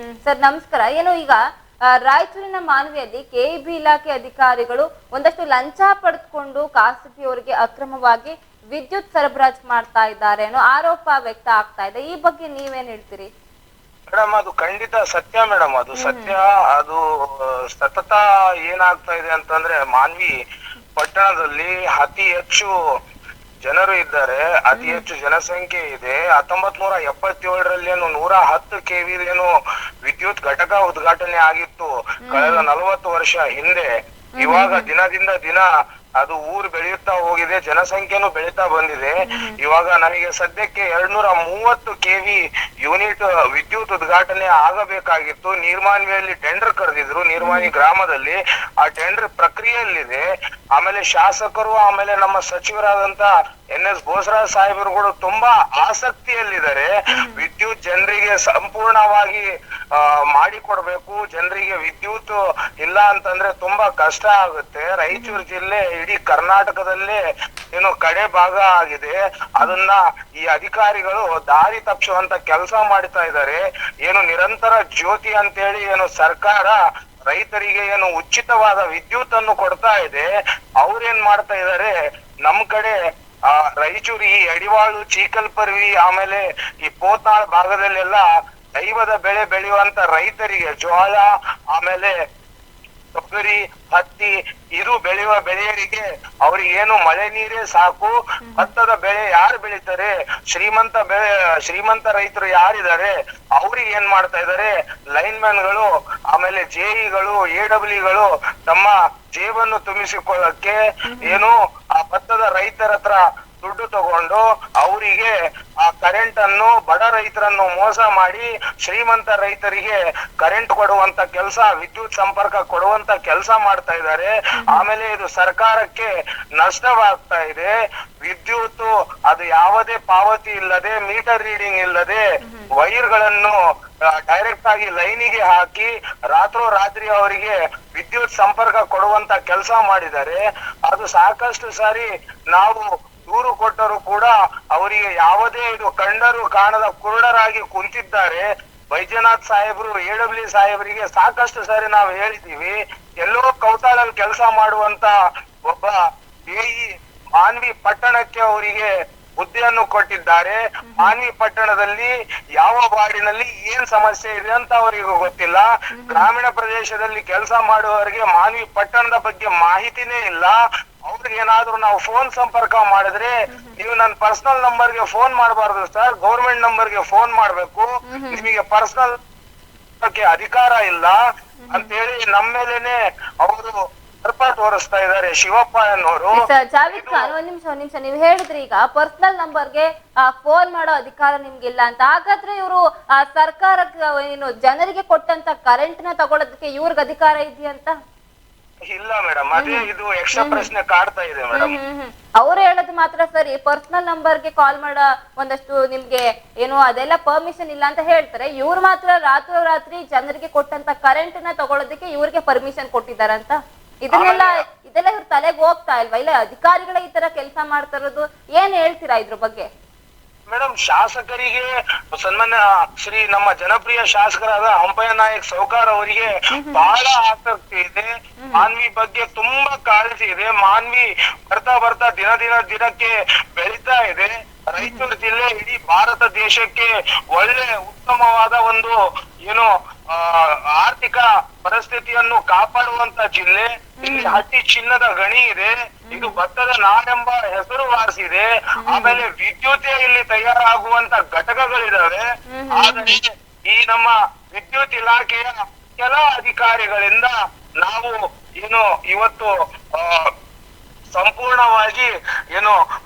ಸರ್ ನಮಸ್ಕಾರ. ಈಗ ರಾಯಚೂರಿನ ಮಾನ್ವಿಯಲ್ಲಿ ಕೆಇಬಿ ಇಲಾಖೆ ಅಧಿಕಾರಿಗಳು ಒಂದಷ್ಟು ಲಂಚ ಪಡೆದುಕೊಂಡು ಖಾಸಗಿಯವರಿಗೆ ಅಕ್ರಮವಾಗಿ ವಿದ್ಯುತ್ ಸರಬರಾಜು ಮಾಡ್ತಾ ಇದ್ದಾರೆ ಅನ್ನೋ ಆರೋಪ ವ್ಯಕ್ತ ಆಗ್ತಾ ಇದೆ. ಈ ಬಗ್ಗೆ ನೀವೇನ್ ಹೇಳ್ತೀರಿ? ಮೇಡಮ್, ಅದು ಖಂಡಿತ ಸತ್ಯ ಮೇಡಮ್, ಅದು ಸತ್ಯ. ಅದು ಸತತ ಏನಾಗ್ತಾ ಇದೆ ಅಂತಂದ್ರೆ, ಮಾನ್ವಿ ಪಟ್ಟಣದಲ್ಲಿ ಅತಿ ಹೆಚ್ಚು ಜನರು ಇದ್ದಾರೆ, ಅತಿ ಹೆಚ್ಚು ಜನಸಂಖ್ಯೆ ಇದೆ. 1977ರಲ್ಲಿ 110 ಕೆವಿ ವಿದ್ಯುತ್ ಘಟಕ ಉದ್ಘಾಟನೆ ಆಗಿತ್ತು ಕಳೆದ 40 ವರ್ಷ ಹಿಂದೆ. ಇವಾಗ ದಿನದಿಂದ ದಿನ ಅದು ಊರು ಬೆಳೆಯುತ್ತಾ ಹೋಗಿದೆ, ಜನಸಂಖ್ಯೆನೂ ಬೆಳೀತಾ ಬಂದಿದೆ. ಇವಾಗ ನನಗೆ ಸದ್ಯಕ್ಕೆ 230 ಕೆವಿ ಯೂನಿಟ್ ವಿದ್ಯುತ್ ಉದ್ಘಾಟನೆ ಆಗಬೇಕಾಗಿತ್ತು. ನೀರ್ಮಾನ್ವಿಯಲ್ಲಿ ಟೆಂಡರ್ ಕರೆದಿದ್ರು, ನೀರ್ಮಾನಿ ಗ್ರಾಮದಲ್ಲಿ. ಆ ಟೆಂಡರ್ ಪ್ರಕ್ರಿಯೆಯಲ್ಲಿದೆ. ಆಮೇಲೆ ಶಾಸಕರು, ಆಮೇಲೆ ನಮ್ಮ ಸಚಿವರಾದಂತ NS ಬೋಸರಾಜ್ ಸಾಹೇಬರುಗಳು ತುಂಬಾ ಆಸಕ್ತಿಯಲ್ಲಿದ್ದಾರೆ. ವಿದ್ಯುತ್ ಜನರಿಗೆ ಸಂಪೂರ್ಣವಾಗಿ ಮಾಡಿಕೊಡ್ಬೇಕು. ಜನರಿಗೆ ವಿದ್ಯುತ್ ಇಲ್ಲ ಅಂತಂದ್ರೆ ತುಂಬಾ ಕಷ್ಟ ಆಗುತ್ತೆ. ರಾಯಚೂರು ಜಿಲ್ಲೆ ಇಡೀ ಕರ್ನಾಟಕದಲ್ಲೇ ಕಡೆ ಭಾಗ ಆಗಿದೆ. ಅದನ್ನ ಈ ಅಧಿಕಾರಿಗಳು ದಾರಿ ತಪ್ಪಿಸುವಂತ ಕೆಲಸ ಮಾಡ್ತಾ ಇದ್ದಾರೆ. ನಿರಂತರ ಜ್ಯೋತಿ ಅಂತೇಳಿ ಸರ್ಕಾರ ರೈತರಿಗೆ ಉಚಿತವಾದ ವಿದ್ಯುತ್ ಅನ್ನು ಕೊಡ್ತಾ ಇದೆ. ಅವ್ರೇನ್ ಮಾಡ್ತಾ ಇದ್ದಾರೆ, ನಮ್ ಕಡೆ ರಾಯಚೂರು ಈ ಅಡಿವಾಳು, ಚೀಕಲ್ಪರ್ವಿ, ಆಮೇಲೆ ಈ ಪೋತ್ನಾಳ್ ಭಾಗದಲ್ಲೆಲ್ಲ ದೈವದ ಬೆಳೆ ಬೆಳೆಯುವಂತ ರೈತರಿಗೆ ಜೋಳ, ಆಮೇಲೆ ತೊಗರಿ, ಹತ್ತಿ ಇದು ಬೆಳೆಯುವ ಬೆಳೆಯರಿಗೆ ಅವ್ರಿಗೆ ಮಳೆ ನೀರೇ ಸಾಕು. ಭತ್ತದ ಬೆಳೆ ಯಾರು ಬೆಳೀತಾರೆ, ಶ್ರೀಮಂತ ರೈತರು ಯಾರಿದ್ದಾರೆ, ಅವ್ರಿಗೆ ಏನ್ ಮಾಡ್ತಾ ಇದ್ದಾರೆ, ಲೈನ್ ಮ್ಯಾನ್ಗಳು, ಆಮೇಲೆ JEಗಳು, AWಗಳು ತಮ್ಮ ಜೇಬನ್ನು ತುಂಬಿಸಿಕೊಳ್ಳಕ್ಕೆ ಆ ಭತ್ತದ ರೈತರ ಹತ್ರ ದುಡ್ಡು ತಗೊಂಡು ಅವರಿಗೆ ಆ ಕರೆಂಟ್ ಅನ್ನು ಬಡ ರೈತರನ್ನು ಮೋಸ ಮಾಡಿ ಶ್ರೀಮಂತ ರೈತರಿಗೆ ಕರೆಂಟ್ ಕೊಡುವಂತ ಕೆಲಸ, ವಿದ್ಯುತ್ ಸಂಪರ್ಕ ಕೊಡುವಂತ ಕೆಲಸ ಮಾಡ್ತಾ ಇದ್ದಾರೆ. ಆಮೇಲೆ ಇದು ಸರ್ಕಾರಕ್ಕೆ ನಷ್ಟವಾಗ್ತಾ ಇದೆ. ವಿದ್ಯುತ್ ಅದು ಯಾವುದೇ ಪಾವತಿ ಇಲ್ಲದೆ, ಮೀಟರ್ ರೀಡಿಂಗ್ ಇಲ್ಲದೆ ವೈರ್ ಗಳನ್ನು ಡೈರೆಕ್ಟ್ ಆಗಿ ಲೈನಿಗೆ ಹಾಕಿ ರಾತ್ರೋರಾತ್ರಿ ಅವರಿಗೆ ವಿದ್ಯುತ್ ಸಂಪರ್ಕ ಕೊಡುವಂತ ಕೆಲಸ ಮಾಡಿದ್ದಾರೆ. ಅದು ಸಾಕಷ್ಟು ಸಾರಿ ನಾವು ದೂರು ಕೊಟ್ಟರು ಕೂಡ ಅವರಿಗೆ ಯಾವುದೇ ಕಂಡರು ಕಾಣದ ಕುರುಡರಾಗಿ ಕುಂತಿದ್ದಾರೆ. ವೈದ್ಯನಾಥ್ ಸಾಹೇಬ್ರು, AW ಸಾಹೇಬರಿಗೆ ಸಾಕಷ್ಟು ಸಾರಿ ನಾವು ಹೇಳಿದ್ದೀವಿ. ಎಲ್ಲೋ ಕೌತಾಳಲ್ಲಿ ಕೆಲಸ ಮಾಡುವಂತ ಒಬ್ಬ AE ಮಾನ್ವಿ ಪಟ್ಟಣಕ್ಕೆ ಅವರಿಗೆ ಹುದ್ದೆಯನ್ನು ಕೊಟ್ಟಿದ್ದಾರೆ. ಮಾನ್ವಿ ಪಟ್ಟಣದಲ್ಲಿ ಯಾವ ವಾರ್ಡಿನಲ್ಲಿ ಏನ್ ಸಮಸ್ಯೆ ಇದೆ ಅಂತ ಅವರಿಗೆ ಗೊತ್ತಿಲ್ಲ. ಗ್ರಾಮೀಣ ಪ್ರದೇಶದಲ್ಲಿ ಕೆಲಸ ಮಾಡುವವರಿಗೆ ಮಾನ್ವಿ ಪಟ್ಟಣದ ಬಗ್ಗೆ ಮಾಹಿತಿನೇ ಇಲ್ಲ. ಅವ್ರಿಗೆ ಏನಾದ್ರು ನಾವು ಫೋನ್ ಸಂಪರ್ಕ ಮಾಡಿದ್ರೆ, ನೀವು ನನ್ನ ಪರ್ಸನಲ್ ನಂಬರ್ಗೆ ಫೋನ್ ಮಾಡಬಾರ್ದು ಸರ್, ಗೌರ್ಮೆಂಟ್ ನಂಬರ್ಗೆ ಫೋನ್ ಮಾಡ್ಬೇಕು, ನಿಮಗೆ ಪರ್ಸನಲ್ ಅಧಿಕಾರ ಇಲ್ಲ ಅಂತೇಳಿ ನಮ್ಮ ಮೇಲೇನೆ ಅವರು ಸರ್ಪ ತೋರಿಸ್ತಾ ಇದ್ದಾರೆ ಶಿವಪ್ಪ ಅನ್ನೋರು. ಜಾವೀದ್ ಖಾನ್, ಒಂದ್ ನಿಮಿಷ ನೀವು ಹೇಳಿದ್ರಿ ಈಗ ಪರ್ಸನಲ್ ನಂಬರ್ಗೆ ಫೋನ್ ಮಾಡೋ ಅಧಿಕಾರ ನಿಮ್ಗಿಲ್ಲ ಅಂತ. ಹಾಗಾದ್ರೆ ಇವರು ಸರ್ಕಾರಕ್ಕೆ ಜನರಿಗೆ ಕೊಟ್ಟಂತ ಕರೆಂಟ್ ನ ತಗೊಳೋದಕ್ಕೆ ಇವ್ರಿಗೆ ಅಧಿಕಾರ ಇದೆಯಂತ? ಇಲ್ಲ ಮೇಡಮ್, ಅದೇ ಇದು ಯಕ್ಷ ಪ್ರಶ್ನೆ ಕಾಡ್ತಾ ಇದೆ ಮೇಡಮ್. ಅವ್ರು ಹೇಳೋದು ಮಾತ್ರ ಸರಿ, ಪರ್ಸನಲ್ ನಂಬರ್ಗೆ ಕಾಲ್ ಮಾಡೋ ಒಂದಷ್ಟು ನಿಮ್ಗೆ ಅದೆಲ್ಲ ಪರ್ಮಿಷನ್ ಇಲ್ಲ ಅಂತ ಹೇಳ್ತಾರೆ. ಇವ್ರು ಮಾತ್ರ ರಾತ್ರೋರಾತ್ರಿ ಜನರಿಗೆ ಕೊಟ್ಟಂತ ಕರೆಂಟ್ ನ ತಗೊಳೋದಕ್ಕೆ ಇವ್ರಿಗೆ ಪರ್ಮಿಷನ್ ಕೊಟ್ಟಿದಾರಂತ. ಇದೆಲ್ಲ ಇವ್ರ ತಲೆಗೆ ಹೋಗ್ತಾ ಇಲ್ವಾ? ಇಲ್ಲ ಅಧಿಕಾರಿಗಳ ಈ ತರ ಕೆಲಸ ಮಾಡ್ತಾ ಇರೋದು, ಏನ್ ಹೇಳ್ತೀರಾ ಇದ್ರ ಬಗ್ಗೆ? ಮೇಡಮ್, ಶಾಸಕರಿಗೆ ಸನ್ಮಾನ್ಯ ಶ್ರೀ ನಮ್ಮ ಜನಪ್ರಿಯ ಶಾಸಕರಾದ ಹಂಪಯ್ಯ ನಾಯಕ್ ಸೌಕಾರ್ ಅವರಿಗೆ ಬಹಳ ಆಸಕ್ತಿ ಇದೆ. ಮಾನ್ವಿ ಬಗ್ಗೆ ತುಂಬಾ ಕಾಳಜಿ ಇದೆ. ಮಾನ್ವಿ ಬರ್ತಾ ದಿನಕ್ಕೆ ಬೆಳೀತಾ ಇದೆ. ರಾಯಚೂರು ಜಿಲ್ಲೆ ಇಡೀ ಭಾರತ ದೇಶಕ್ಕೆ ಒಳ್ಳೆ ಉತ್ತಮವಾದ ಒಂದು ಆರ್ಥಿಕ ಪರಿಸ್ಥಿತಿಯನ್ನು ಕಾಪಾಡುವಂತ ಜಿಲ್ಲೆ. ಇಲ್ಲಿ ಹಟ್ಟಿ ಚಿನ್ನದ ಗಣಿ ಇದೆ. ಇದು ಭತ್ತದ ನಾಡೆಂಬ ಹೆಸರುವಾಸಿದೆ. ಆಮೇಲೆ ವಿದ್ಯುತ್ ಇಲ್ಲಿ ತಯಾರಾಗುವಂತ ಘಟಕಗಳಿದಾವೆ. ಆದರೆ ಈ ನಮ್ಮ ವಿದ್ಯುತ್ ಇಲಾಖೆಯ ಕೆಲ ಅಧಿಕಾರಿಗಳಿಂದ ನಾವು ಇವತ್ತು ಸಂಪೂರ್ಣವಾಗಿ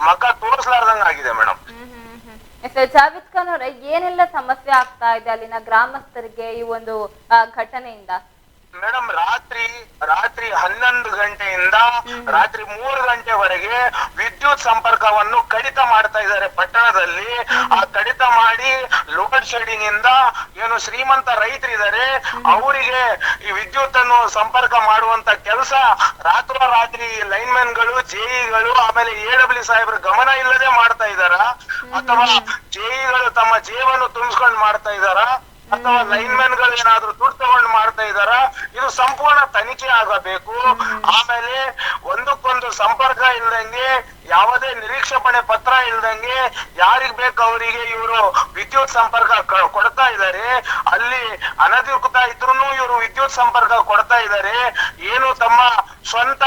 ಮಕ ತೋರಿಸಲಾರ್ದಂಗಾಗಿದೆ ಮೇಡಮ್. ಜಾವೀದ್ ಖಾನ್ ಅವರೇ, ಏನೆಲ್ಲ ಸಮಸ್ಯೆ ಆಗ್ತಾ ಇದೆ ಅಲ್ಲಿನ ಗ್ರಾಮಸ್ಥರಿಗೆ ಈ ಒಂದು ಘಟನೆಯಿಂದ? ಮೇಡಮ್ ರಾತ್ರಿ 11 ಗಂಟೆಯಿಂದ ರಾತ್ರಿ 3 ಗಂಟೆವರೆಗೆ ವಿದ್ಯುತ್ ಸಂಪರ್ಕವನ್ನು ಕಡಿತ ಮಾಡ್ತಾ ಇದ್ದಾರೆ ಪಟ್ಟಣದಲ್ಲಿ. ಆ ಕಡಿತ ಮಾಡಿ ಲೋಡ್ ಶೆಡಿಂಗ್ ಇಂದ ಏನು ಶ್ರೀಮಂತ ರೈತರಿದ್ದಾರೆ ಅವರಿಗೆ ಈ ವಿದ್ಯುತ್ ಅನ್ನು ಸಂಪರ್ಕ ಮಾಡುವಂತ ಕೆಲಸ ರಾತ್ರೋರಾತ್ರಿ ಲೈನ್ಮನ್ ಗಳು, ಜೆಇಗಳು, ಆಮೇಲೆ AW ಸಾಹೇಬ್ರ ಗಮನ ಇಲ್ಲದೆ ಮಾಡ್ತಾ ಇದಾರ, ಅಥವಾ ಜೆಇಗಳು ತಮ್ಮ ಜೇಬನ್ನು ತುಂಬಿಸ್ಕೊಂಡು ಮಾಡ್ತಾ ಇದಾರ, ಅಥವಾ ಲೈನ್ಮನ್ ಗಳು ಏನಾದ್ರು ದುಡ್ಡು ತಗೊಂಡು ಮಾಡ್ತಾ ಇದಾರ, ಇದು ಸಂಪೂರ್ಣ ತನಿಖೆ ಆಗಬೇಕು. ಆಮೇಲೆ ಒಂದಕ್ಕೊಂದು ಸಂಪರ್ಕ ಇಲ್ದಂಗೆ, ಯಾವುದೇ ನಿರೀಕ್ಷಾಪಣೆ ಪತ್ರ ಇಲ್ದಂಗೆ ಯಾರಿಗ್ ಬೇಕು ಅವರಿಗೆ ಇವರು ವಿದ್ಯುತ್ ಸಂಪರ್ಕ ಕೊಡ್ತಾ ಇದ್ದಾರೆ. ಅಲ್ಲಿ ಅನಧಿಕೃತ ಇದ್ರು ಇವರು ವಿದ್ಯುತ್ ಸಂಪರ್ಕ ಕೊಡ್ತಾ ಇದ್ದಾರೆ. ಏನು ತಮ್ಮ ಸ್ವಂತ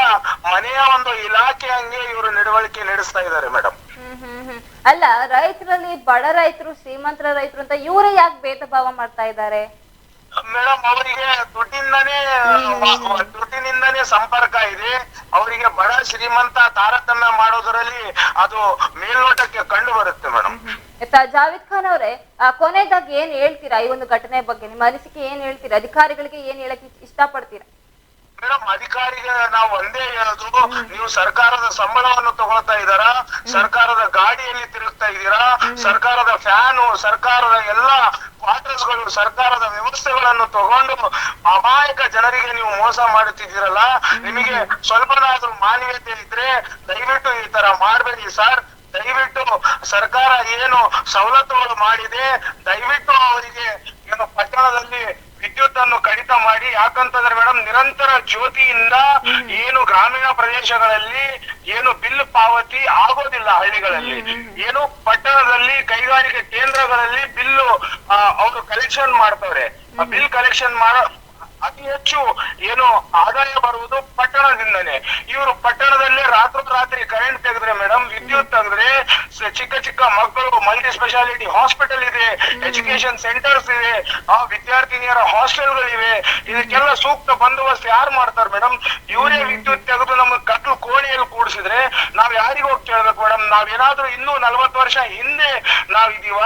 ಮನೆಯ ಒಂದು ಇಲಾಖೆ ಹಂಗೆ ಇವರು ನಡವಳಿಕೆ ನಡೆಸ್ತಾ ಇದ್ದಾರೆ ಮೇಡಮ್. ಅಲ್ಲ, ರೈತರಲ್ಲಿ ಬಡ ರೈತರು, ಶ್ರೀಮಂತರ ರೈತರು ಅಂತ ಇವರೇ ಯಾಕೆ ಭೇದ ಭಾವ ಮಾಡ್ತಾ ಇದ್ದಾರೆ ಮೇಡಮ್? ಅವರಿಗೆ ದುಡ್ಡಿನಿಂದನೇ ಸಂಪರ್ಕ ಇದೆ. ಅವರಿಗೆ ಬಡ ಶ್ರೀಮಂತ ತಾರತಮ್ಯ ಮಾಡೋದ್ರಲ್ಲಿ ಅದು ಮೇಲ್ನೋಟಕ್ಕೆ ಕಂಡು ಬರುತ್ತೆ ಮೇಡಮ್. ಜಾವೇದ್ ಖಾನ್ ಅವರೇ, ಕೊನೆಯದಾಗಿ ಏನ್ ಹೇಳ್ತೀರಾ ಈ ಒಂದು ಘಟನೆ ಬಗ್ಗೆ? ನಿಮ್ಮ ಅನಿಸಿಕೆ ಏನ್ ಹೇಳ್ತೀರಾ? ಅಧಿಕಾರಿಗಳಿಗೆ ಏನ್ ಹೇಳಕ್ ಇಷ್ಟಪಡ್ತೀರಾ? ಮೇಡಮ್, ಅಧಿಕಾರಿಗೆ ನಾವು ಒಂದೇ ಹೇಳೋದು, ನೀವು ಸರ್ಕಾರದ ಸಂಬಳವನ್ನು ತಗೊಳ್ತಾ ಇದ್ದಾರಾ, ಸರ್ಕಾರದ ಗಾಡಿಯಲ್ಲಿ ತಿರುಗ್ತಾ ಇದ್ದೀರಾ, ಸರ್ಕಾರದ ಫ್ಯಾನು, ಸರ್ಕಾರದ ಎಲ್ಲಾ ಕ್ವಾರ್ಟರ್ಸ್ ಗಳು, ಸರ್ಕಾರದ ವ್ಯವಸ್ಥೆಗಳನ್ನು ತಗೊಂಡು ಅಮಾಯಕ ಜನರಿಗೆ ನೀವು ಮೋಸ ಮಾಡುತ್ತಿದ್ದೀರಲ್ಲ. ನಿಮಗೆ ಸ್ವಲ್ಪನಾದ್ರೂ ಮಾನವೀಯತೆ ಇದ್ರೆ ದಯವಿಟ್ಟು ಈ ತರ ಮಾಡ್ಬೇಡಿ ಸರ್. ದಯವಿಟ್ಟು ಸರ್ಕಾರ ಏನು ಸವಲತ್ತುಗಳು ಮಾಡಿದೆ, ದಯವಿಟ್ಟು ಅವರಿಗೆ ಏನು ಪಟ್ಟಣದಲ್ಲಿ ವಿದ್ಯುತ್ ಅನ್ನು ಕಡಿತ ಮಾಡಿ. ಯಾಕಂತಂದ್ರೆ ಮೇಡಮ್, ನಿರಂತರ ಜ್ಯೋತಿಯಿಂದ ಏನು ಗ್ರಾಮೀಣ ಪ್ರದೇಶಗಳಲ್ಲಿ ಏನು ಬಿಲ್ ಪಾವತಿ ಆಗೋದಿಲ್ಲ ಹಳ್ಳಿಗಳಲ್ಲಿ, ಏನು ಪಟ್ಟಣದಲ್ಲಿ ಕೈಗಾರಿಕೆ ಕೇಂದ್ರಗಳಲ್ಲಿ ಬಿಲ್ಲು ಅವರು ಕಲೆಕ್ಷನ್ ಮಾಡ್ತವ್ರೆ. ಬಿಲ್ ಕಲೆಕ್ಷನ್ ಮಾಡೋ ಅತಿ ಹೆಚ್ಚು ಏನು ಆದಾಯ ಬರುವುದು ಪಟ್ಟಣದಿಂದನೇ. ಇವರು ಪಟ್ಟಣದಲ್ಲೇ ರಾತ್ರಿ ಕರೆಂಟ್ ತೆಗೆದ್ರೆ ಮೇಡಮ್, ವಿದ್ಯುತ್ ತೆಗೆದ್ರೆ ಚಿಕ್ಕ ಚಿಕ್ಕ ಮಕ್ಕಳು ಮಲ್ಟಿ ಸ್ಪೆಷಾಲಿಟಿ ಹಾಸ್ಪಿಟಲ್ ಇದೆ, ಎಜುಕೇಶನ್ ಸೆಂಟರ್ಸ್ ಇದೆ, ವಿದ್ಯಾರ್ಥಿನಿಯರ ಹಾಸ್ಟೆಲ್ಗಳಿವೆ. ಇದಕ್ಕೆಲ್ಲ ಸೂಕ್ತ ಬಂದೋಬಸ್ತ್ ಯಾರು ಮಾಡ್ತಾರೆ ಮೇಡಮ್? ಇವರೇ ವಿದ್ಯುತ್ ತೆಗೆದು ನಮ್ಗೆ ಕಟ್ಲು ಕೋಣೆಯಲ್ಲಿ ಕೂಡಿಸಿದ್ರೆ ನಾವ್ ಯಾರಿಗ ಹೋಗಿ ಕೇಳ್ಬೇಕು ಮೇಡಮ್? ನಾವೇನಾದ್ರೂ ಇನ್ನೂ 40 ವರ್ಷ ಹಿಂದೆ ನಾವಿದೀವ?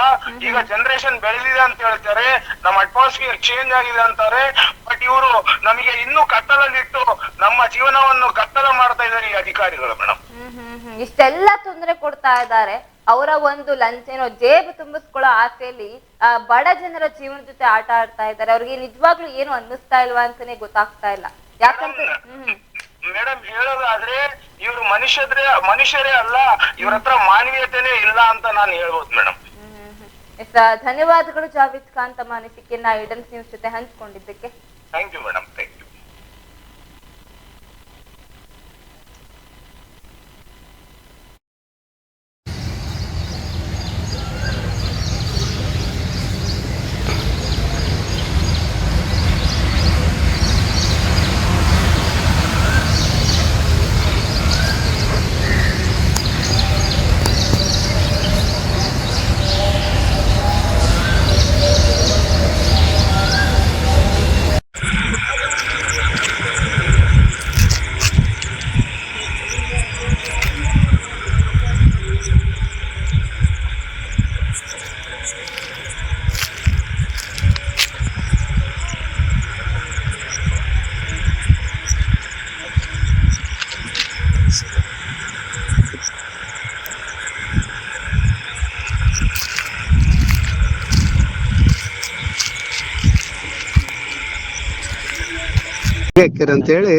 ಈಗ ಜನರೇಷನ್ ಬೆಳೆದಿದೆ ಅಂತ ಹೇಳ್ತಾರೆ, ನಮ್ಮ ಅಟ್ಮಾಸ್ಫಿಯರ್ ಚೇಂಜ್ ಆಗಿದೆ ಅಂತಾರೆ. ಬಟ್ ಇವರು ನಮಗೆ ಇನ್ನೂ ಕತ್ತಲಲ್ಲಿಟ್ಟು ನಮ್ಮ ಜೀವನವನ್ನು ಕತ್ತಲ ಮಾಡ್ತಾ ಇದ್ದಾರೆ ಈ ಅಧಿಕಾರಿಗಳು ಮೇಡಮ್. ಇಷ್ಟೆಲ್ಲ ತೊಂದರೆ ಕೊಡ್ತಾ ಇದ್ದಾರೆ. ಅವರ ಒಂದು ಲಂಚ್ ಏನೋ ಜೇಬು ತುಂಬಿಸ್ಕೊಳ್ಳೋ ಆಸೆಯಲ್ಲಿ ಬಡ ಜನರ ಜೀವನ ಜೊತೆ ಆಟ ಆಡ್ತಾ ಇದ್ದಾರೆ. ಅವ್ರಿಗೆ ನಿಜವಾಗ್ಲೂ ಏನು ಅನ್ನಿಸ್ತಾ ಇಲ್ವಾ ಅಂತಾನೆ ಗೊತ್ತಾಗ್ತಾ ಇಲ್ಲ. ಯಾಕಂತ ಮೇಡಮ್ ಹೇಳೋದಾದ್ರೆ ಇವರು ಮನುಷ್ಯರೇ ಅಲ್ಲ, ಇವ್ರ ಹತ್ರ ಮಾನವೀಯತೆನೇ ಇಲ್ಲ ಅಂತ ನಾನು ಹೇಳ್ಬೋದು ಮೇಡಮ್. ಧನ್ಯವಾದಗಳು ಜಾವೇದ್ ಖಾನ್, ತಮ್ಮ ಅನಿಸಿಕೆಯನ್ನ ಈಡನ್ಸ್ ನ್ಯೂಸ್ ಜೊತೆ ಹಂಚಿಕೊಂಡಿದ್ದಕ್ಕೆ. Thank you madam, thank you. ಅಂತೇಳಿ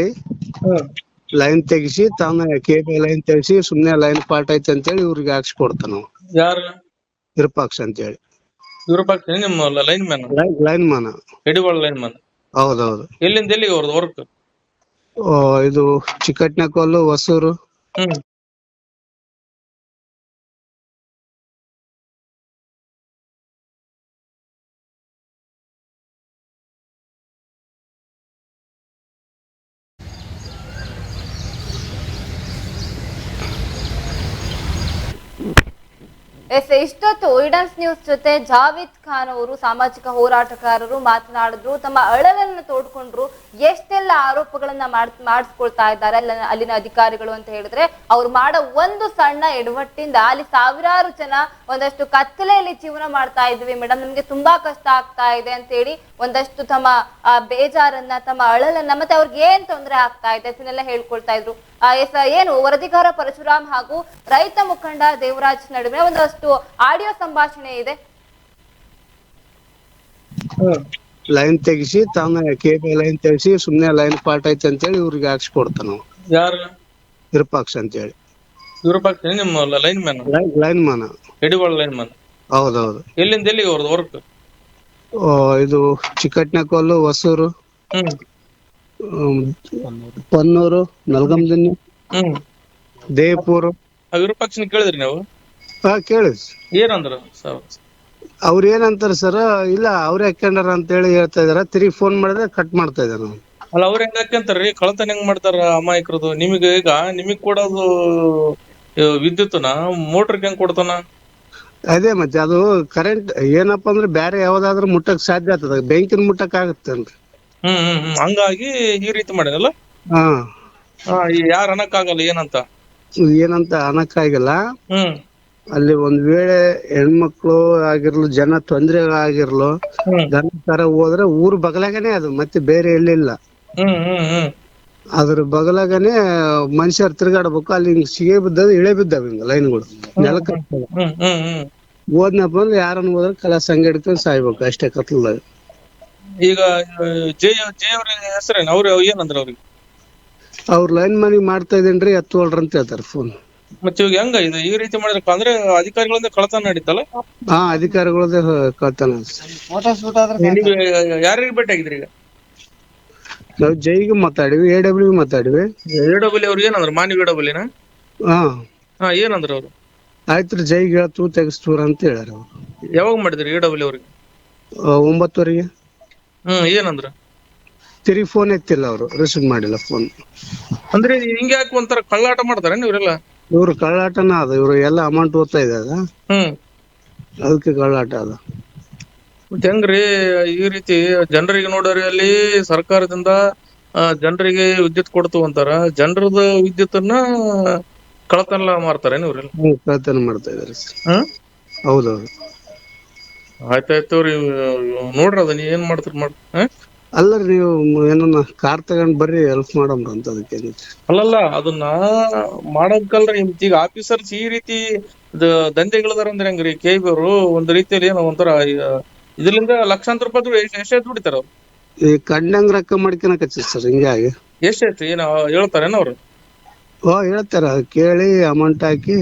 ಲೈನ್ ತೆಗಿಸಿ ತಾನ ಕೇಬಲ್ ಲೈನ್ ತೆಗಿಸಿ ಸುಮ್ನೆ ಲೈನ್ ಪಾಟ್ ಐತಿ ಅಂತೇಳಿ ಇವ್ರಿಗೆ ಹಾಕ್ಸ್ಕೊಡ್ತಾನ. ಯಾರು? ವಿರೂಪಾಕ್ಷ ಅಂತೇಳಿ. ವಿರೂಪಾಕ್ಷ ನಿಮ್ಮ ಲೈನ್ ಮ್ಯಾನ್? ಲೈನ್ ಮ್ಯಾನ್, ಹಿಡಿಗೋಳ ಲೈನ್ ಮ್ಯಾನ್. ಹೌದೌದು. ಎಲ್ಲಿಂದ ಎಲ್ಲಿಗೆ ಅವ್ರದ್ದು ವರ್ಕ್? ಇದು ಚಿಕ್ಕಟ್ನಕೊಲ್ಲು, ಹೊಸೂರು. ಇಷ್ಟೊತ್ತು ಈಡನ್ಸ್ ನ್ಯೂಸ್ ಜೊತೆ ಜಾವೇದ್ ಖಾನ್ ಅವರು ಸಾಮಾಜಿಕ ಹೋರಾಟಗಾರರು ಮಾತನಾಡಿದ್ರು, ತಮ್ಮ ಅಳಲನ್ನು ತೋಡ್ಕೊಂಡ್ರು. ಎಷ್ಟೆಲ್ಲ ಆರೋಪಗಳನ್ನ ಮಾಡಿಸ್ಕೊಳ್ತಾ ಇದ್ದಾರೆ ಅಲ್ಲಿನ ಅಧಿಕಾರಿಗಳು ಅಂತ ಹೇಳಿದ್ರೆ, ಅವ್ರು ಮಾಡೋ ಒಂದು ಸಣ್ಣ ಎಡವಟ್ಟಿಂದ ಅಲ್ಲಿ ಸಾವಿರಾರು ಜನ ಒಂದಷ್ಟು ಕತ್ತಲೆಯಲ್ಲಿ ಜೀವನ ಮಾಡ್ತಾ ಇದ್ವಿ ಮೇಡಮ್, ನಮ್ಗೆ ತುಂಬಾ ಕಷ್ಟ ಆಗ್ತಾ ಇದೆ ಅಂತ ಹೇಳಿ ಒಂದಷ್ಟು ತಮ್ಮ ಬೇಜಾರನ್ನ, ತಮ್ಮ ಅಳಲನ್ನ, ಮತ್ತೆ ಅವ್ರಿಗೆ ಏನ್ ತೊಂದರೆ ಆಗ್ತಾ ಇದೆ ಅದನ್ನೆಲ್ಲ ಹೇಳ್ಕೊಳ್ತಾ ಇದ್ರು. ಏನು ವರದಿಗಾರ ಪರಶುರಾಮ್ ಹಾಗೂ ರೈತ ಮುಖಂಡ ದೇವರಾಜ್ ನಡುವೆ ಒಂದಷ್ಟು ಆಡಿಯೋ ಸಂಭಾಷಣೆ ಇದೆ. ಲೈನ್ ತೆಗಿಸಿ ತಾನ ಕೇಬಲ್ ಲೈನ್ ತೆಗಿಸಿ ಸುಮ್ನೆ ಲೈನ್ ಪಾಟ್ ಐತೆ ಅಂತೇಳಿ ಇವ್ರಿಗೆ ಹಾಕ್ಸ್ಕೊಡ್ತಾನ ಯಾರು? ವಿರೂಪಾಕ್ಷ ಅಂತೇಳಿ. ವಿರೂಪಾಕ್ಷ ನಿಮ್ಮ ಲೈನ್ ಮ್ಯಾನ್? ಲೈನ್ ಮ್ಯಾನ್, ಎಡಿವಾಳ ಲೈನ್ ಮ್ಯಾನ್. ಹೌದೌದು. ಎಲ್ಲಿಂದ ಎಲ್ಲಿಗೆ ಅವ್ರದ್ದು ವರ್ಕ್? ಇದು ಚಿಕ್ಕಟ್ನಕೊಲ್ಲು, ಹೊಸೂರು, ಪನ್ನೂರು, ನಲ್ಗಂದನಿ, ದೇವಪುರ. ವಿರೂಪಾಕ್ಷನ ಕೇಳಿದ್ರಿ ನೀವು? ಹಾ ಕೇಳಿ. ಏನಂದ್ರ ಅವ್ರ ಏನಂತಾರ ಸರ್, ಇಲ್ಲ ಅವ್ರ ಹಾಕ್ಯಂಡಾರ ಅಂತ ಹೇಳಿ ಹೇಳ್ತಾ ಇದಾರ. ತಿರುಗಿ ಫೋನ್ ಮಾಡಿದ್ರೆ ಕಟ್ ಮಾಡ್ತಾ ಇದಾರ. ಅಲ್ಲ ಅವ್ರ ಹೆಂಗ್ ಹಾಕ್ಯಂತಾರ್ರಿ? ಕಳತನ ಹೆಂಗ್ ಮಾಡ್ತಾರ ಅಮಾಯಕರದು? ನಿಮಗೆ ಈಗ ನಿಮಗ್ ಕೊಡೋದು ವಿದ್ಯುತ್ನ ಮೋಟರ್ಗೆ ಹೆಂಗ್ ಕೊಡ್ತಾನ? ಅದೇ ಮತ್ತೆ ಅದು ಕರೆಂಟ್ ಏನಪ್ಪಾ ಅಂದ್ರೆ ಬ್ಯಾರೆ ಯಾವ್ದಾದ್ರು ಮುಟ್ಟಕ್ ಸಾಧ್ಯ ಆಗ್ತದ, ಬೆಂಕಿನ ಮುಟ್ಟಕ್ ಆಗತ್ತೇನ್ರಿ. ಹಂಗಾಗಿ ಈ ರೀತಿ ಮಾಡಿದಲ್ಲ. ಹಾ ಯಾರು ಅನ್ನಕ್ಕಾಗಲ್ಲ ಏನಂತ ಅನ್ನಕ್ಕಾಗಿಲ್ಲ. ಅಲ್ಲಿ ಒಂದ್ ವೇಳೆ ಹೆಣ್ಮಕ್ಳು ಆಗಿರ್ಲು, ಜನ ತೊಂದ್ರೆ ಆಗಿರ್ಲು, ದನ ತರ ಹೋದ್ರೆ ಊರ್ ಬಗಲಾಗನೆ ಅದು, ಮತ್ತೆ ಬೇರೆ ಎಲ್ಲಿಲ್ಲ. ಅದ್ರ ಬಗಲಾಗನೆ ಮನುಷ್ಯರು ತಿರ್ಗಾಡ್ಬೇಕು. ಅಲ್ಲಿ ಹಿಂಗ್ ಸಿಗೆ ಬಿದ್ದದ, ಇಳೆ ಬಿದ್ದಾವ ಹಿಂಗ ಲೈನ್ಗಳು ನೆಲಕ್ಕ. ಹೋದ್ನಪ್ಪ ಅಂದ್ರೆ ಯಾರನ್ನ ಹೋದ್ರೆ ಕಲಾಸ ಹಂಗ ಹಿಡ್ಕೊಂಡ್ ಸಾಯ್ಬೇಕು ಅಷ್ಟೇ ಕತ್ಲದಾಗ. ಈಗ ಜೈ ಅವ್ರ ಹೆಸರೇನು? ಅವ್ರು ಏನಂದ್ರ ಅವ್ರಿಗೆ? ಅವ್ರ ಲೈನ್ ಮನಿಗ್ ಮಾಡ್ತಾ ಇದೀನ್ರಿ ಎತ್ತುವಳ್ರಿ ಅಂತ ಹೇಳ್ತಾರ ಫೋನ್. ಮತ್ತೆ ಇವಾಗ ಹೆಂಗ ಇದು ಈ ರೀತಿ ಮಾಡಿದ್ರಪ್ಪ ಅಂದ್ರೆ ಅಧಿಕಾರಿಗಳಿಂದ ಕಳತನ ನಡೀತಲ್ಲ? ಹಾ ಅಧಿಕಾರಿಗಳದೇ ಕಳ್ತಾನ. ಯಾರಿಗೆ ಭೇಟಿ ಆಗಿದ್ರಿ ಈಗ? ನಾವ್ ಜೈಗೆ ಮಾತಾಡಿವಿ, AW ಮಾತಾಡಿವಿ. AW ಅವ್ರು ಏನಂದ್ರ? ಮಾನ್ಯ AWನ? ಹಾ ಏನಂದ್ರ ಅವ್ರು? ಆಯ್ತ್ರಿ ಜೈಗೆ ಹೇಳ್ತು ತೆಗಿಸ್ತೂರ ಅಂತ ಹೇಳ್ಯಾರ ಅವ್ರು. ಯಾವಾಗ ಮಾಡಿದ್ರಿ AW ಅವ್ರಿಗೆ? 9:00 ಏನಂದ್ರ? ತಿರುಗಿ ಫೋನ್ ಎತ್ತಿಲ್ಲ ಅವ್ರು, ರಿಸೀವ್ ಮಾಡಿಲ್ಲ ಫೋನ್. ಅಂದ್ರೆ ಹಿಂಗೆ ಯಾಕೆ ಒಂಥರ ಕಳ್ಳಾಟ ಮಾಡ್ತಾರ ಇವ್ರೆಲ್ಲ? ಇವ್ರು ಕಳ್ಳಾಟನ ಅದ, ಇವ್ರು ಎಲ್ಲ ಅಮೌಂಟ್ ಓದ್ತಾ ಇದ್ದದ, ಅದಕ್ಕೆ ಕಳ್ಳಾಟ ಅದ. ಮತ್ತೆ ಹೆಂಗ್ರಿ ಈ ರೀತಿ ಜನರಿಗೆ ನೋಡ್ರಿ, ಅಲ್ಲಿ ಸರ್ಕಾರದಿಂದ ಜನರಿಗೆ ವಿದ್ಯುತ್ ಕೊಡ್ತು ಅಂತಾರ, ಜನರದ ವಿದ್ಯುತ್ತನ್ನ ಕಳತನ ಮಾಡ್ತಾರ ಇವ್ರೆಲ್ಲ? ಕಳ್ಳತನ ಮಾಡ್ತಾ ಇದಾರೆ. ಹೌದೌದು. ಆಯ್ತಾಯ್ತು ರೀ, ನೋಡ್ರಿ ಅದ ನೀ ಏನ್ ಮಾಡ್ತೀರಿ ಮಾಡಿ. ಅಲ್ಲರಿ ನೀವು ಏನನ್ನ ಕಾರ್ ತಗೊಂಡ್ ಬರ್ರಿ ಹೆಲ್ಪ್ ಮಾಡಮ್ರ ಅಂತ. ಅದಕ್ಕೆ ಅಲ್ಲಲ್ಲ ಅದನ್ನ ಮಾಡಕ್ಕಲ್ರಿ. ಈಗ ಆಫೀಸರ್ಸ್ ಈ ರೀತಿ ದಂಧೆಗಳದಾರ ಅಂದ್ರೆ ಹೆಂಗ್ರಿ? KB ಅವರು ಒಂದ್ ರೀತಿಯಲ್ಲಿ ಏನೋ ಒಂಥರ ಇದರಿಂದ ಲಕ್ಷಾಂತರ ರೂಪಾಯಿ ಎಷ್ಟೇ ದುಡಿತಾರ ಅವ್ರು. ಈ ಕಂಡಂಗ್ ರೊಕ್ಕ ಮಾಡ್ಕೊಳಕಚ್ಚ ಸರ್. ಹಿಂಗಾಗಿ ಎಷ್ಟೈತಿ ಏನ ಹೇಳ್ತಾರೇನ ಅವ್ರು? ಹೇಳ್ತಾರ, ಕೇಳಿ ಅಮೌಂಟ್ ಹಾಕಿ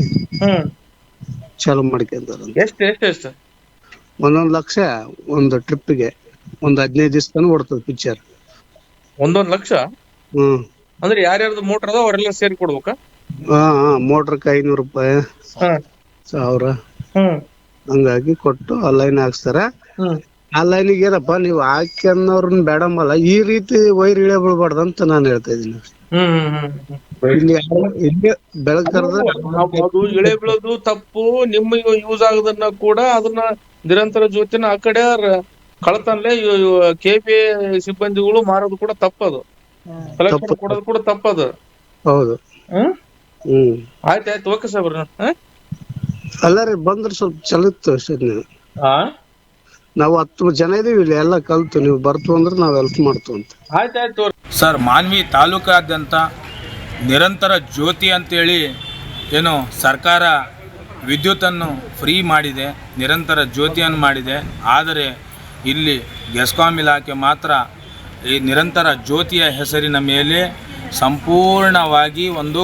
ಚಾಲು ಮಾಡ್ಕೊಂತಾರ. ಎಷ್ಟು? 1 ಲಕ್ಷ ಒಂದು ಟ್ರಿಪ್ಗೆ, ಒಂದ್ 15 ದಿವಸ ತನಕ ಓಡ್ತದ ಪಿಕ್ಚರ್. 1 ಲಕ್ಷ? ಅಂದ್ರೆ ಯಾರ್ಯಾರ್ದು ಮೋಟರ್ ಅದ ಅವರೆಲ್ಲ ಸೇರಿ ಕೊಡ್ಬೇಕಾ? ಮೋಟರ್ಗೆ 500 ರೂಪಾಯಿ, 1000 ಹಂಗಾಗಿ ಕೊಟ್ಟು ಆ ಲೈನ್ ಹಾಕ್ಸ್ತಾರ. ಆ ಲೈನಿಗೆ ಏನಪ್ಪಾ ನೀವು ಹಾಕ್ಯನ್ನೋರ್ನ ಬೇಡಂಬಲ್ಲ, ಈ ರೀತಿ ವೈರ್ ಇಳೆ ಬೀಳ್ಬಾರ್ದು ಅಂತ ನಾನು ಹೇಳ್ತಾ ಇದೀನಿ. ಇಲ್ಲಿ ಬೆಳಕರ್ದ ಅದು ಇಳೆ ಬೀಳೋದು ತಪ್ಪು, ನಿಮಗೆ ಯೂಸ್ ಆಗೋದನ್ನ ಕೂಡ ಅದನ್ನ ನಿರಂತರ ಜ್ಯೋತಿನ ಆ ಕಡೆ ಕಳತನಲೆ KB ಸಿಬ್ಬಂದಿಗಳು ಮಾರೋದು ಕೂಡ ತಪ್ಪದು, ಕಲೆಕ್ಷನ್ ಕೊಡೋದು ಕೂಡ ತಪ್ಪದು. ಹೌದು. ಆಯ್ತಾಯ್ತು, ಓಕೆ ಸಾಬ್ರ. ಅಲ್ಲರಿ ಬಂದ್ರೆ ಸ್ವಲ್ಪ ಚಲತ್ತು ಅಷ್ಟೇ. ನಾವು 10 ಜನ ಇದೀವಿ ಇಲ್ಲಿ, ಎಲ್ಲ ಕಲ್ತು ನೀವು ಬರ್ತು ಅಂದ್ರೆ ನಾವ್ ಹೆಲ್ಪ್ ಮಾಡ್ತು ಅಂತ. ಆಯ್ತಾಯ್ತು ಸರ್. ಮಾನ್ವಿ ತಾಲೂಕಾದ್ಯಂತ ನಿರಂತರ ಜ್ಯೋತಿ ಅಂತೇಳಿ ಏನು ಸರ್ಕಾರ ವಿದ್ಯುತ್ತನ್ನು ಫ್ರೀ ಮಾಡಿದೆ, ನಿರಂತರ ಜ್ಯೋತಿಯನ್ನು ಮಾಡಿದೆ. ಆದರೆ ಇಲ್ಲಿ ಗೆಸ್ಕಾಂ ಇಲಾಖೆ ಮಾತ್ರ ಈ ನಿರಂತರ ಜ್ಯೋತಿಯ ಹೆಸರಿನ ಮೇಲೆ ಸಂಪೂರ್ಣವಾಗಿ ಒಂದು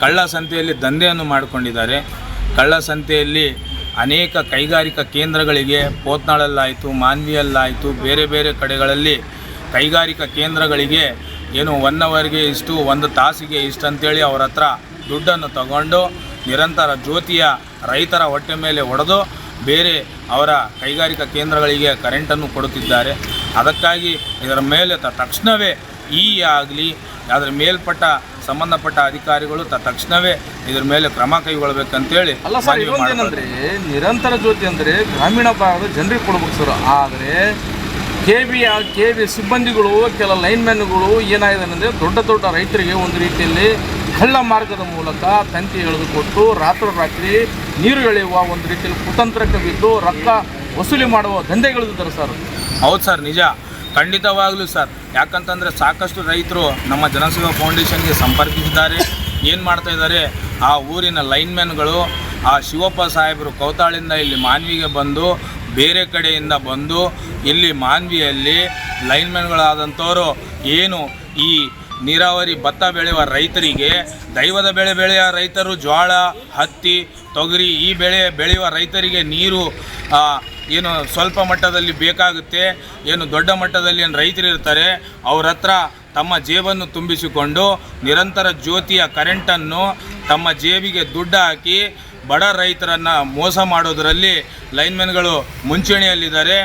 ಕಳ್ಳಸಂತೆಯಲ್ಲಿ ದಂಧೆಯನ್ನು ಮಾಡಿಕೊಂಡಿದ್ದಾರೆ. ಕಳ್ಳಸಂತೆಯಲ್ಲಿ ಅನೇಕ ಕೈಗಾರಿಕಾ ಕೇಂದ್ರಗಳಿಗೆ, ಪೋತ್ನಾಳಲ್ಲಾಯಿತು, ಮಾನ್ವಿಯಲ್ಲಾಯಿತು, ಬೇರೆ ಬೇರೆ ಕಡೆಗಳಲ್ಲಿ ಕೈಗಾರಿಕಾ ಕೇಂದ್ರಗಳಿಗೆ ಏನು 1 ಅವರ್ಗೆ ಇಷ್ಟು, 1 ತಾಸಿಗೆ ಇಷ್ಟು ಅಂತೇಳಿ ಅವ್ರ ಹತ್ರ ದುಡ್ಡನ್ನು ತಗೊಂಡು ನಿರಂತರ ಜ್ಯೋತಿಯ ರೈತರ ಹೊಟ್ಟೆ ಮೇಲೆ ಹೊಡೆದು ಬೇರೆ ಅವರ ಕೈಗಾರಿಕಾ ಕೇಂದ್ರಗಳಿಗೆ ಕರೆಂಟನ್ನು ಕೊಡುತ್ತಿದ್ದಾರೆ. ಅದಕ್ಕಾಗಿ ಇದರ ಮೇಲೆ ತಕ್ಷಣವೇ ಆಗಲಿ ಅದರ ಮೇಲ್ಪಟ್ಟ ಸಂಬಂಧಪಟ್ಟ ಅಧಿಕಾರಿಗಳು ತಕ್ಷಣವೇ ಇದ್ರ ಮೇಲೆ ಕ್ರಮ ಕೈಗೊಳ್ಬೇಕಂತೇಳಿ ಅಲ್ಲ ಸರ್, ಇನ್ನೊಂದೇನಂದ್ರೆ ನಿರಂತರ ಜ್ಯೋತಿ ಅಂದರೆ ಗ್ರಾಮೀಣ ಭಾಗದ ಜನರಿಗೆ ಕೊಡ್ಬೇಕು ಸರ್. ಆದರೆ ಕೆ ಬಿ ಸಿಬ್ಬಂದಿಗಳು ಕೆಲ ಲೈನ್ಮ್ಯಾನ್ಗಳು ಏನಾಗಿದೆ ಅಂದರೆ ದೊಡ್ಡ ರೈತರಿಗೆ ಒಂದು ರೀತಿಯಲ್ಲಿ ಕಳ್ಳ ಮಾರ್ಗದ ಮೂಲಕ ತಂತಿ ಎಳೆದುಕೊಟ್ಟು ರಾತ್ರಿ ನೀರು ಎಳೆಯುವ ಒಂದು ರೀತಿಯಲ್ಲಿ ಕುತಂತ್ರಕ್ಕೆ ಬಿದ್ದು ರೊಕ್ಕ ವಸೂಲಿ ಮಾಡುವ ದಂಧೆಗಳಿದ್ದಾರೆ ಸರ್. ಹೌದು ಸರ್, ನಿಜ, ಖಂಡಿತವಾಗ್ಲೂ ಸರ್. ಯಾಕಂತಂದರೆ ಸಾಕಷ್ಟು ರೈತರು ನಮ್ಮ ಜನಸೇವಾ ಫೌಂಡೇಶನ್ಗೆ ಸಂಪರ್ಕಿಸಿದ್ದಾರೆ. ಏನು ಮಾಡ್ತಾ ಇದ್ದಾರೆ, ಆ ಊರಿನ ಲೈನ್ಮ್ಯಾನ್ಗಳು ಆ ಶಿವಪ್ಪ ಸಾಹೇಬರು ಕೌತಾಳಿಂದ ಇಲ್ಲಿ ಮಾನ್ವಿಗೆ ಬಂದು ಬೇರೆ ಕಡೆಯಿಂದ ಬಂದು ಇಲ್ಲಿ ಮಾನ್ವಿಯಲ್ಲಿ ಲೈನ್ಮ್ಯಾನ್ಗಳಾದಂಥವರು ಏನು ಈ ನೀರಾವರಿ ಭತ್ತ ಬೆಳೆಯುವ ರೈತರಿಗೆ, ದೈವದ ಬೆಳೆ ಬೆಳೆಯುವ ರೈತರು ಜೋಳ, ಹತ್ತಿ, ತೊಗರಿ ಈ ಬೆಳೆ ಬೆಳೆಯುವ ರೈತರಿಗೆ ನೀರು ಏನು ಸ್ವಲ್ಪ ಮಟ್ಟದಲ್ಲಿ ಬೇಕಾಗುತ್ತೆ, ಏನು ದೊಡ್ಡ ಮಟ್ಟದಲ್ಲಿ ಏನು ರೈತರು ಇರ್ತಾರೆ ಅವ್ರ ಹತ್ರ ತಮ್ಮ ಜೇಬನ್ನು ತುಂಬಿಸಿಕೊಂಡು ನಿರಂತರ ಜ್ಯೋತಿಯ ಕರೆಂಟನ್ನು ತಮ್ಮ ಜೇಬಿಗೆ ದುಡ್ಡು ಹಾಕಿ ಬಡ ರೈತರನ್ನು ಮೋಸ ಮಾಡೋದರಲ್ಲಿ ಲೈನ್ಮನ್ಗಳು ಮುಂಚೂಣಿಯಲ್ಲಿದ್ದಾರೆ.